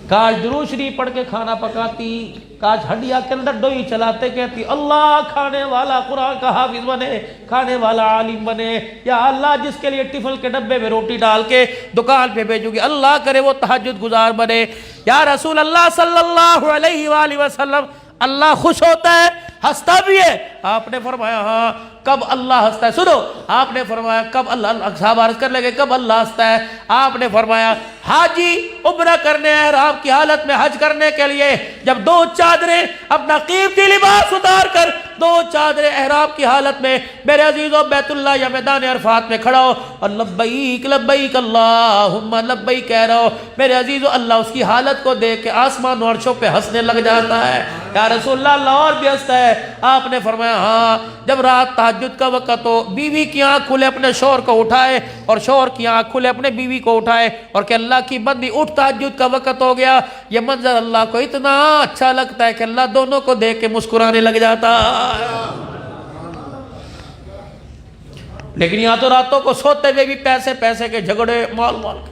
کاش درود شریف پڑھ کے کھانا پکاتی، کاش ہڈیا کے اندر ڈوئی چلاتے کہتی اللہ کھانے والا قرآن کا حافظ بنے، کھانے والا عالم بنے، یا اللہ جس کے لیے ٹفل کے ڈبے میں روٹی ڈال کے دکان پہ بھیجوں گی اللہ کرے وہ تہجد گزار بنے۔ یا رسول اللہ صلی اللہ علیہ وآلہ وسلم، اللہ خوش ہوتا ہے، ہنستا بھی ہے؟ آپ نے فرمایا ہاں۔ کب اللہ ہنستا ہے؟ سنو، آپ نے فرمایا کب اللہ، صحابہ عرض کر لگے کب اللہ ہنستا ہے؟ آپ نے فرمایا حاجی عمرہ کرنے احرام کی حالت میں حج کرنے کے لیے جب دو چادریں اپنا قیمتی لباس اتار کر دو چادریں احرام کی حالت میں میرے عزیزوں بیت اللہ یا میدان عرفات میں کھڑا ہو اور لبیک لبیک اللہم لبیک کہہ رہا ہو، میرے عزیزوں اللہ اس کی حالت کو دیکھ کے آسمان و عرشوں پہ ہنسنے لگ جاتا ہے۔ یا رسول اللہ اور بھی ہنستا ہے۔ آپ نے فرمایا ہاں جب رات تہجد کا وقت ہو، بیوی کی آنکھ کھلے اپنے شوہر کو اٹھائے اور شوہر کی آنکھ کھلے اپنے بیوی کو اٹھائے اور کہ اللہ کی بندی اٹھ تہجد کا وقت ہو گیا، یہ منظر اللہ کو اتنا اچھا لگتا ہے کہ اللہ دونوں کو دیکھ کے مسکرانے لگ جاتا ہے۔ لیکن یہاں تو راتوں کو سوتے ہوئے بھی پیسے کے جھگڑے مال کے۔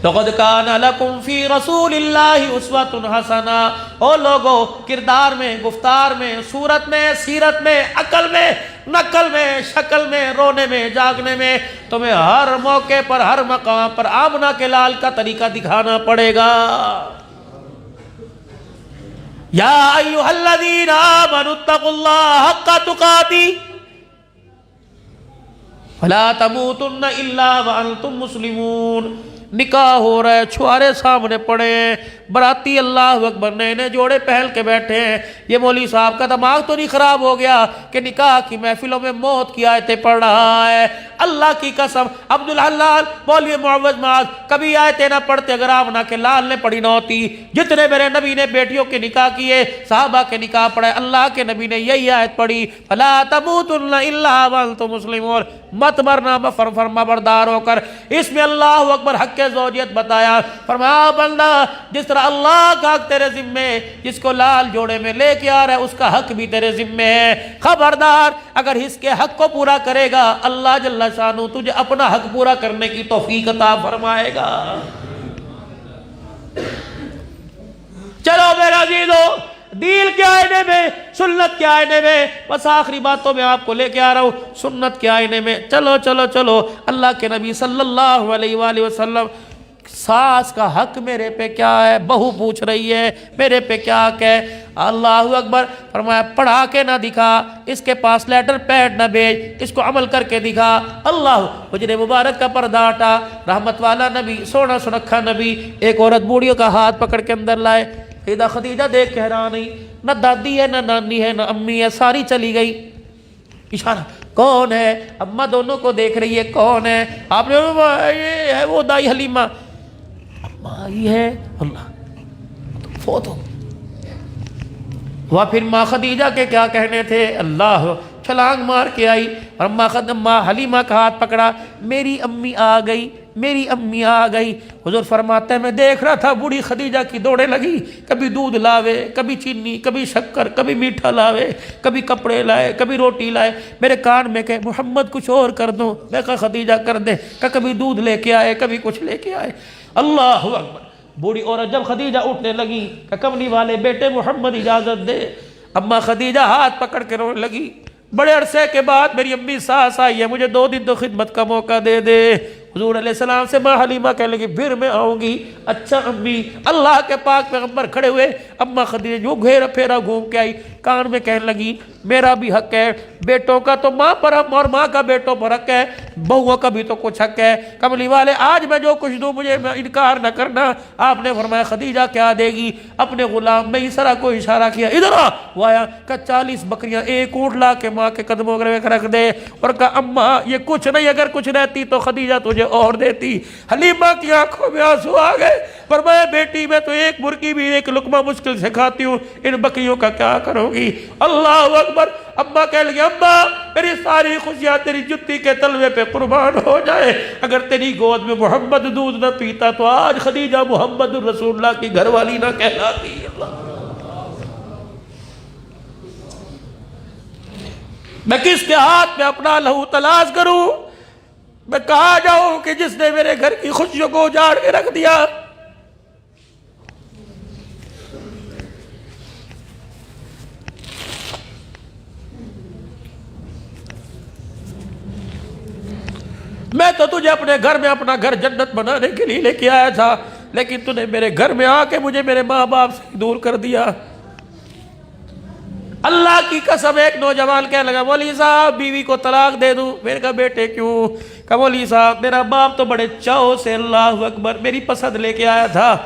لَقَدْ كَانَ لَكُمْ فِي رَسُولِ اللَّهِ أُسْوَةٌ حَسَنَةٌ او لوگو، کردار میں، گفتار میں، صورت میں، سیرت میں، عقل میں، نقل میں، شکل میں، رونے میں، جاگنے میں تمہیں ہر موقع پر، ہر مقام پر آمنہ کے لال کا طریقہ دکھانا پڑے گا۔ یا ایھا الذین آمنوا اتقوا اللہ حق تقاتہ ولا تموتن الا وانتم مسلمون۔ نکاح ہو رہا ہے، چھوارے سامنے پڑے ہیں، براتی اللہ اکبر نئے نئے جوڑے پہل کے بیٹھے ہیں۔ یہ مولوی صاحب کا دماغ تو نہیں خراب ہو گیا کہ نکاح کی محفلوں میں موت کی آیتیں پڑھ رہا ہے؟ اللہ کی قسم عبدالحلال مولوی معوض معاذ کبھی آیتیں نہ پڑھتے اگر آمنہ کے لال نے پڑھی نہ ہوتی۔ جتنے میرے نبی نے بیٹیوں کے نکاح کیے، صحابہ کے نکاح پڑھے، اللہ کے نبی نے یہی آیت پڑھی فَلَا تَمُوتُنَّ إِلَّا وَأَنْتُمْ مُسْلِمُونَ، مت مرنا فرما بردار ہو کر۔ اس میں اللہ اکبر حق زوجیت بتایا، فرمایا بندہ جس طرح اللہ کا حق تیرے ذمے، جس کو لال جوڑے میں لے کے آ رہا ہے اس کا حق بھی تیرے ذمے ہے۔ خبردار اگر اس کے حق کو پورا کرے گا اللہ جل شانہ تجھے اپنا حق پورا کرنے کی توفیق عطا فرمائے گا۔ چلو میرے عزیزو، دین کے آئینے میں، سنت کے آئینے میں، بس آخری باتوں میں آپ کو لے کے آ رہا ہوں سنت کے آئینے میں۔ چلو اللہ کے نبی صلی اللہ علیہ وآلہ وسلم، ساس کا حق میرے پہ کیا ہے؟ بہو پوچھ رہی ہے میرے پہ کیا حق ہے؟ اللہ اکبر، فرمایا پڑھا کے نہ دکھا، اس کے پاس لیٹر پیڈ نہ بھیج، اس کو عمل کر کے دکھا۔ اللہ حجر مبارک کا پردہ ہٹا، رحمت والا نبی، سونا سنکھا نبی، ایک عورت بوڑھیوں کا ہاتھ پکڑ کے اندر لائے۔ سیدہ خدیجہ دیکھ کے حیران نہیں، نہ دادی ہے، نہ نانی ہے، نہ امی ہے، ساری چلی گئی۔ اشارہ کون ہے؟ اماں دونوں کو دیکھ رہی ہے، کون ہے؟ آپ نے یہ ہے وہ دائی حلیمہ، اماں آئی ہے، اللہ فوت ہو۔ وہ پھر ماں خدیجہ کے کیا کہنے تھے، اللہ چھلانگ مار کے آئی اور ماں حلیمہ کا ہاتھ پکڑا، میری امی آ گئی، میری امی آ گئی۔ حضور فرماتے ہیں میں دیکھ رہا تھا بوڑھی خدیجہ کی دوڑیں لگی، کبھی دودھ لاوے، کبھی چینی، کبھی شکر، کبھی میٹھا لاوے، کبھی کپڑے لائے، کبھی روٹی لائے۔ میرے کان میں کہ محمد کچھ اور کر دو، میں کہا خدیجہ کر دے، کہ کبھی دودھ لے کے آئے، کبھی کچھ لے کے آئے۔ اللہ اکبر، بوڑھی عورت جب خدیجہ اٹھنے لگی کہ کملی والے بیٹے محمد اجازت دے، اماں خدیجہ ہاتھ پکڑ کے رونے لگی، بڑے عرصے کے بعد میری امی ساس آئی ہے، مجھے 2 دن تو خدمت کا موقع دے دے۔ حضور علیہ السلام سے ماں حلیمہ کہنے لگی پھر میں آؤں گی۔ اچھا امی، اللہ کے پاک پیغمبر کھڑے ہوئے، اماں خدیجہ جو گھیرا پھیرا گھوم کے آئی، کان میں کہنے لگی میرا بھی حق ہے، بیٹوں کا تو ماں پر حق اور ماں کا بیٹوں پر حق ہے، بہووں کا بھی تو کچھ حق ہے۔ کملی والے آج میں جو کچھ دوں مجھے انکار نہ کرنا۔ آپ نے فرمایا خدیجہ کیا دے گی؟ اپنے غلام میں اسرا کو اشارہ کیا، ادھر آ۔ وہ آیا کہ 40 بکریاں، ایک اونٹ لا کے ماں کے قدموں میں رکھ دے، اور کہا اماں یہ کچھ نہیں، اگر کچھ رہتی تو خدیجہ تجھے اور دیتی۔ حلیمہ کی آنکھوں میں آنسو آ گئے، فرمایا بیٹی میں تو ایک مرغی بھی ایک لقمہ مشکل سے کھاتی ہوں، ان بکریوں کا کیا کروں گی؟ اللہ اکبر۔ اماں کہہ لگی اماں میری ساری خوشیاں تیری جتی کے تلوے پہ قربان ہو جائے، اگر تیری گود میں محمد دودھ نہ پیتا تو آج خدیجہ محمد الرسول اللہ کی گھر والی نہ کہلاتی۔ اللہ، میں کس کے ہاتھ میں اپنا لہو تلاش کروں؟ میں کہاں جاؤں کہ جس نے میرے گھر کی خوشیوں کو اجاڑ کے رکھ دیا؟ میں تو تجھے اپنے گھر میں اپنا گھر جنت بنانے کے لیے لے کے آیا تھا، لیکن تو نے میرے گھر میں آ کے مجھے میرے ماں باپ سے دور کر دیا۔ اللہ کی قسم ایک نوجوان کہنے لگا مولوی صاحب بیوی کو طلاق دے دوں. میں نے کہا بیٹے کیوں؟ کہا مولوی صاحب میرا باپ تو بڑے چاؤ سے اللہ اکبر میری پسند لے کے آیا تھا,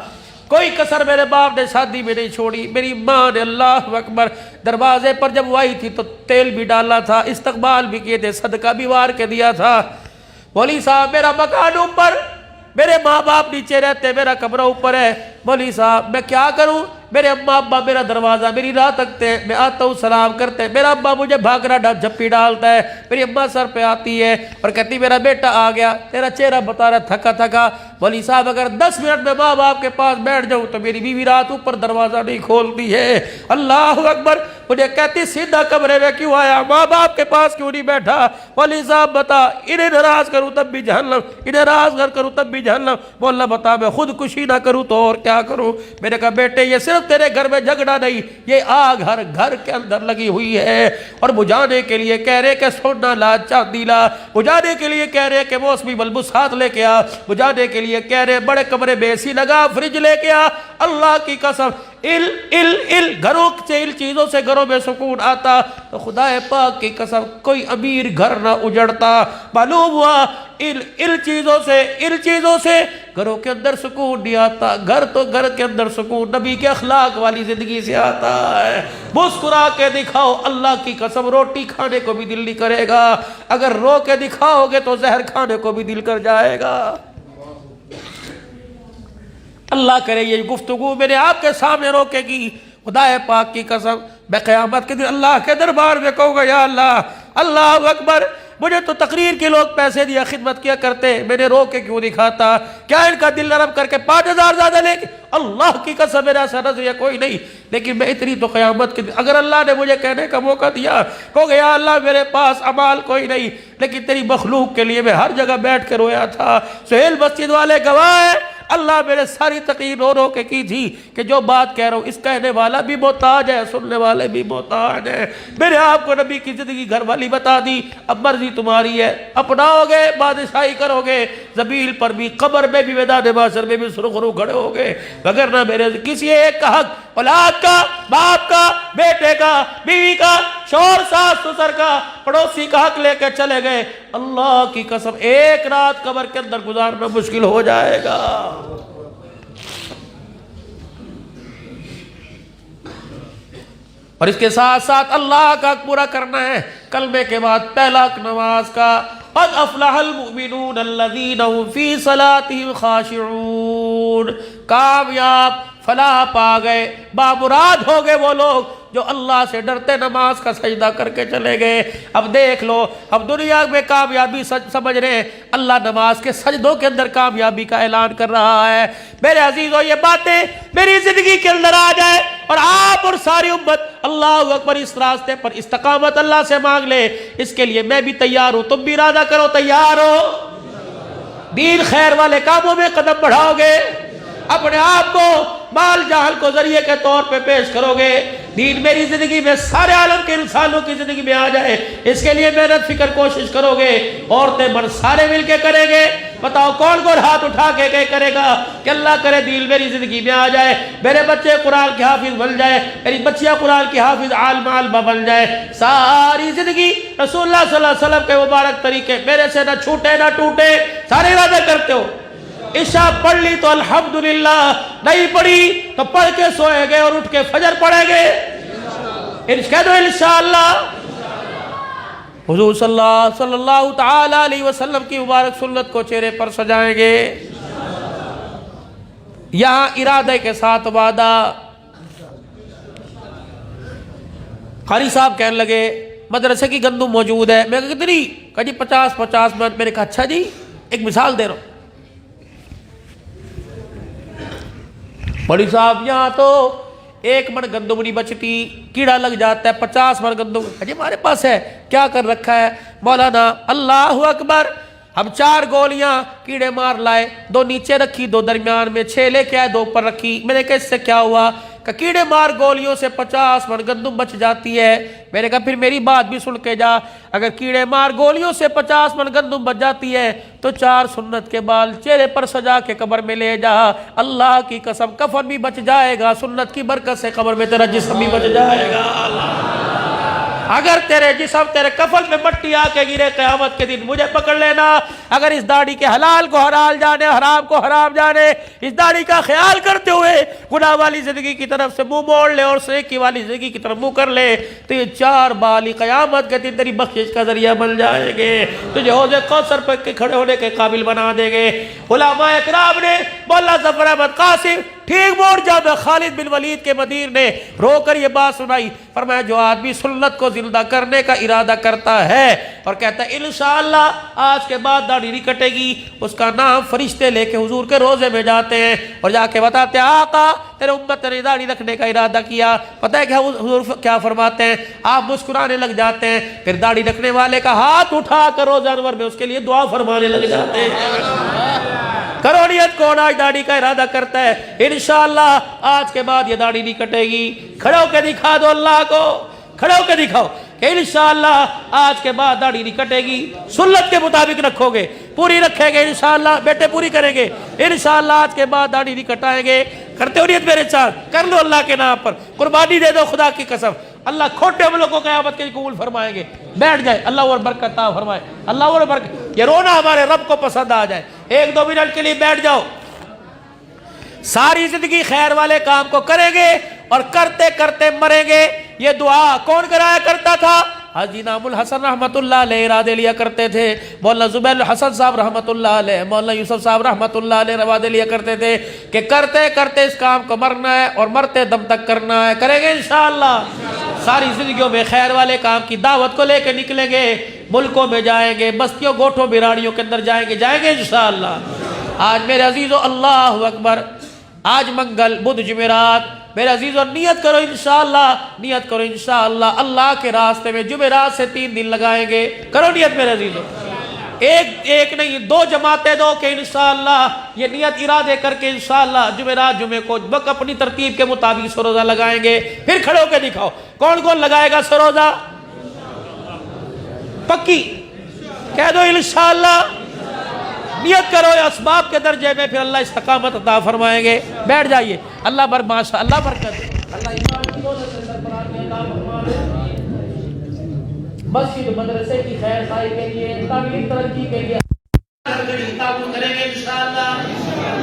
کوئی کسر میرے باپ نے شادی میں نہیں چھوڑی. میری ماں نے اللہ اکبر دروازے پر جب وہ آئی تھی تو تیل بھی ڈالا تھا, استقبال بھی کیے تھے, صدقہ بھی وار کے دیا تھا. مولوی صاحب میرا مکان اوپر, میرے ماں باپ نیچے رہتے, میرا کمرہ اوپر ہے. مولوی صاحب میں کیا کروں؟ میرے اماں ابا میرا دروازہ میری راہ تکتے ہیں, میں آتا ہوں سلام کرتے ہیں, میرا ابا مجھے بھاگرا جھپی ڈالتا ہے, میری اماں سر پہ آتی ہے اور کہتی میرا بیٹا آ گیا, تیرا چہرہ بتا رہا تھکا تھکا. مولوی صاحب اگر 10 منٹ میں ماں باپ کے پاس بیٹھ جاؤں تو میری بیوی رات اوپر دروازہ نہیں کھولتی ہے. اللہ اکبر. مجھے کہتی سیدھا کمرے میں کیوں آیا, ماں باپ کے پاس کیوں نہیں بیٹھا؟ مولوی صاحب بتا, انہیں ناراض کروں تب بھی جہنم, انہیں ناراض کروں تب بھی جہنم. مولا بتا میں خودکشی نہ کروں تو اور کیا کروں؟ میں نے کہا بیٹے یہ صرف تیرے گھر میں جھگڑا نہیں, یہ آگ ہر گھر کے اندر لگی ہوئی ہے, اور بجھانے کے لیے کہہ رہے کہ سونا لا چاندی لا, بجھانے کے لیے کہہ رہے کہ موسمی ملبوسات لے کے آ, بجھانے کے لیے کہہ رہے بڑے کمرے میں اے سی لگا, فریج لے کے آ. اللہ کی قسم گھروں سے ان چیزوں سے گھروں میں سکون آتا تو خدا پاک کی قسم کوئی امیر گھر نہ اجڑتا. معلوم ہوا ان چیزوں سے گھروں کے اندر سکون نہیں آتا. گھر تو گھر کے اندر سکون نبی کے اخلاق والی زندگی سے آتا ہے. مسکرا کے دکھاؤ, اللہ کی قسم روٹی کھانے کو بھی دل نہیں کرے گا, اگر رو کے دکھاؤ گے تو زہر کھانے کو بھی دل کر جائے گا. اللہ کرے یہ گفتگو میرے آپ کے سامنے روکے گی. خدا پاک کی قسم میں قیامت کے دن اللہ کے دربار میں کہوں گا یا اللہ, اللہ اکبر, مجھے تو تقریر کے لوگ پیسے دیا خدمت کیا کرتے, میں نے رو کے کیوں دکھاتا؟ کیا ان کا دل نرم کر کے 5000 زیادہ لے کے؟ اللہ کی قسم میرا ایسا نظریہ کوئی نہیں, لیکن میں اتنی تو قیامت کے دن اگر اللہ نے مجھے کہنے کا موقع دیا کہو گے یا اللہ میرے پاس امال کوئی نہیں, لیکن تیری مخلوق کے لیے میں ہر جگہ بیٹھ کے رویا تھا. سہیل مسجد والے گواہ ہیں, اللہ میرے ساری تقریر رو رو کے کی تھی کہ جو بات کہہ رہا ہوں اس کہنے والا بھی محتاج ہے, سننے والے بھی محتاج ہیں. میرے آپ کو نبی کی زندگی گھر والی بتا دی, اب مرضی تمہاری ہے, اپناؤ گے بادشاہی کرو گے, زمین پر بھی قبر میں بھی میدان محشر میں بھی سرخرو کھڑے ہو گے. وگرنہ میرے کسی ایک کا حق, اولاد کا, باپ کا, بیٹے کا, بیوی کا, شوہر ساس سسر کا, پڑوسی کا حق لے کے چلے گئے, اللہ کی قسم ایک رات قبر کے اندر گزارنا مشکل ہو جائے گا. اور اس کے ساتھ ساتھ اللہ کا حق پورا کرنا ہے. کلمے کے بعد پہلا حق نماز کا, قد افلح المؤمنون الذین هم فی صلاتهم خاشعون. کامیاب فلاح پا گئے, بامراد ہو گئے وہ لوگ جو اللہ سے ڈرتے نماز کا سجدہ کر کے چلے گئے. اب دیکھ لو, اب دنیا میں کامیابی سمجھ رہے ہیں, اللہ نماز کے سجدوں کے اندر کامیابی کا اعلان کر رہا ہے. میرے عزیزو یہ باتیں میری زندگی کے اندر آ جائے اور آپ اور ساری امت اللہ اکبر اس راستے پر استقامت اللہ سے مانگ لے, اس کے لیے میں بھی تیار ہوں, تم بھی ارادہ کرو تیار ہو. دین خیر والے کاموں میں قدم بڑھاؤ گے, اپنے آپ کو مال جہل کو ذریعے کے طور پہ پیش کرو گے, دین میری زندگی میں سارے عالم کے انسانوں کی زندگی میں آ جائے, اس کے لیے محنت فکر کوشش کرو گے. عورتیں مرد سارے مل کے کریں گے, بتاؤ کون کون ہاتھ اٹھا کے کرے گا کہ اللہ کرے دین میری زندگی میں آ جائے, میرے بچے قرآن کے حافظ بن جائے, میری بچیاں قرآن کے حافظ عالمہ بن جائے, ساری زندگی رسول اللہ صلی اللہ علیہ وسلم کے مبارک طریقے میرے سے نہ چھوٹے نہ ٹوٹے. سارے ارادہ کرتے ہو, عشاء پڑھ لی تو الحمدللہ, نہیں پڑھی تو پڑھ کے سوئے گے اور اٹھ کے فجر پڑھیں گے, کہہ دو انشاءاللہ. حضور صلی اللہ تعالی علیہ وسلم کی مبارک سنت کو چہرے پر سجائیں گے. یہاں ارادے کے ساتھ وعدہ. قاری صاحب کہنے لگے مدرسے کی گندم موجود ہے, میں کہا کتنی؟ کہا جی 50 من. میں نے کہا اچھا جی, ایک مثال دے رہا ہوں. بڑی صاحب یہاں تو 1 من گندم نہیں بچتی, کیڑا لگ جاتا ہے, 50 من گندم جی ہمارے پاس ہے, کیا کر رکھا ہے مولانا؟ اللہ اکبر, ہم 4 گولیاں کیڑے مار لائے, 2 نیچے رکھی, 2 درمیان میں, 6 لے کے آئے, 2 اوپر رکھی. میں نے کہا اس سے کیا ہوا؟ کہ کیڑے مار گولیوں سے 50 من گندم بچ جاتی ہے. میں نے کہا پھر میری بات بھی سن کے جا, اگر کیڑے مار گولیوں سے 50 من گندم بچ جاتی ہے تو 4 سنت کے بال چہرے پر سجا کے قبر میں لے جا, اللہ کی قسم کفن بھی بچ جائے گا, سنت کی برکت سے قبر میں تیرا جسم بھی بچ جائے گا. اگر تیرے جسم تیرے کفن میں مٹی آ کے گرے قیامت کے دن مجھے پکڑ لینا. اگر اس داڑھی کے حلال کو حلال جانے, حرام کو حرام جانے, اس داڑھی کا خیال کرتے ہوئے گناہ والی زندگی کی طرف سے منہ موڑ لے اور نیکی والی زندگی کی طرف منہ کر لے, تو یہ 4 بال قیامت کے دن تیری بخشش کا ذریعہ بن جائیں گے, تجھے حوض کوثر پر کھڑے ہونے کے قابل بنا دیں گے. علماء اکرام نے, مولانا ظفر احمد قاسم ٹھیک موڑ جانا خالد بن ولید کے مدیر نے رو کر یہ بات سنائی. فرمایا جو آدمی سنت کو زندہ کرنے کا ارادہ کرتا ہے اور کہتا ہے انشاءاللہ آج کے بعد داڑھی نہیں کٹے گی, اس کا نام فرشتے لے کے حضور کے روزے میں جاتے ہیں اور جا کے بتاتے ہیں آقا تیرے امت نے داڑھی رکھنے کا ارادہ کیا. پتہ ہے کہ حضور کیا فرماتے ہیں, آپ مسکرانے لگ جاتے ہیں, پھر داڑھی رکھنے والے کا ہاتھ اٹھا کر روزہ انور میں اس کے لیے دعا فرمانے لگ جاتے ہیں. کرو نیت, کون آج داڑھی کا ارادہ کرتا ہے انشاءاللہ آج کے بعد یہ داڑھی نہیں کٹے گی, کھڑے ہو کے دکھا دو اللہ کو, کھڑے ہو کے دکھاؤ کہ انشاءاللہ آج کے بعد داڑھی نہیں کٹے گی, سنت کے مطابق رکھو گے, پوری رکھیں گے انشاءاللہ, بیٹے پوری کریں گے انشاءاللہ, آج کے بعد داڑھی نہیں کٹائیں گے. کرتے ہو نیت میرے ساتھ, کر لو اللہ کے نام پر, قربانی دے دو خدا کی قسم, اللہ کھوٹے عملوں کو قیامت کے قبول فرمائیں گے. بیٹھ جائے, اللہ اور برکت عطا فرمائے, اللہ اور برکت. یہ رونا ہمارے رب کو پسند آ جائے. 1-2 منٹ کے لیے بیٹھ جاؤ. ساری زندگی خیر والے کام کو کریں گے اور کرتے کرتے مریں گے. یہ دعا کون کرایا کرتا تھا؟ حاجی نام الحسن رحمت اللہ علیہ ارادے لیا کرتے تھے, مولانا زبیر الحسن صاحب رحمت اللہ علیہ, مولانا یوسف صاحب رحمت اللہ علیہ ارادے لیا کرتے تھے کہ کرتے کرتے اس کام کو مرنا ہے اور مرتے دم تک کرنا ہے. کریں گے انشاءاللہ. ساری زندگیوں میں خیر والے کام کی دعوت کو لے کے نکلیں گے, ملکوں میں جائیں گے, بستیوں گوٹھوں بیراڑیوں کے اندر جائیں گے انشاءاللہ. آج میرے عزیزو اللہ اکبر, آج منگل بدھ جمعرات, میرے عزیزو نیت کرو انشاءاللہ, نیت کرو انشاءاللہ اللہ کے راستے میں جمعرات سے 3 دن لگائیں گے. کرو نیت میرے عزیزو, ایک نہیں 2 جماعتیں دو کہ انشاءاللہ یہ نیت ارادے کر کے انشاءاللہ جمعرات جمعے کو بک اپنی ترتیب کے مطابق سروزہ لگائیں گے. پھر کھڑے ہو کے دکھاؤ کون کون لگائے گا سروزہ, پکی کہہ دو انشاءاللہ. نیت کرو اسباب کے درجے میں, پھر اللہ استقامت عطا فرمائیں گے. بیٹھ جائیے, اللہ ماشاء اللہ برکت, اللہ ایمان کی دولت سے سرفراز عطا فرمائے. مسجد مدرسے کی خیر خواہی کے لیے, تعلیمی ترقی کے لیے تعاون کریں گے انشاءاللہ.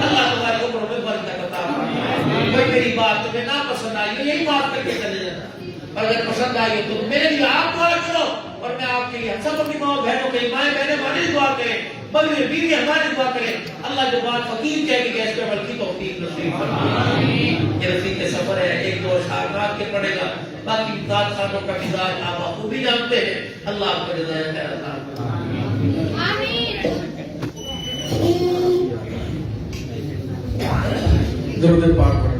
اللہ تمہاری عمر میں برکت عطا فرمائے. کوئی میری بات تمہیں نہ پسند آئی یہی بات کر کے چلے جانا, اور اگر پسند آئی تو میرے لیے آپ دعا کرو اور میں آپ کے لیے سب اپنی ماں بہنوں کے مائیں بہنیں ہماری دعا کریں, بلکہ بیوی ہماری دعا کریں. اللہ جو بات فقیر کہے گی کہ اس پہ عمل کی توفیق نصیب فرمائے. یہ رفیق سفر ہے, 1-2 اشعار کے پڑھے گا, باقی امداد خانوں کا مزاج آپ خوبی جانتے ہیں. اللہ آپ کو جزائے خیر عطا فرمائے. درود پاک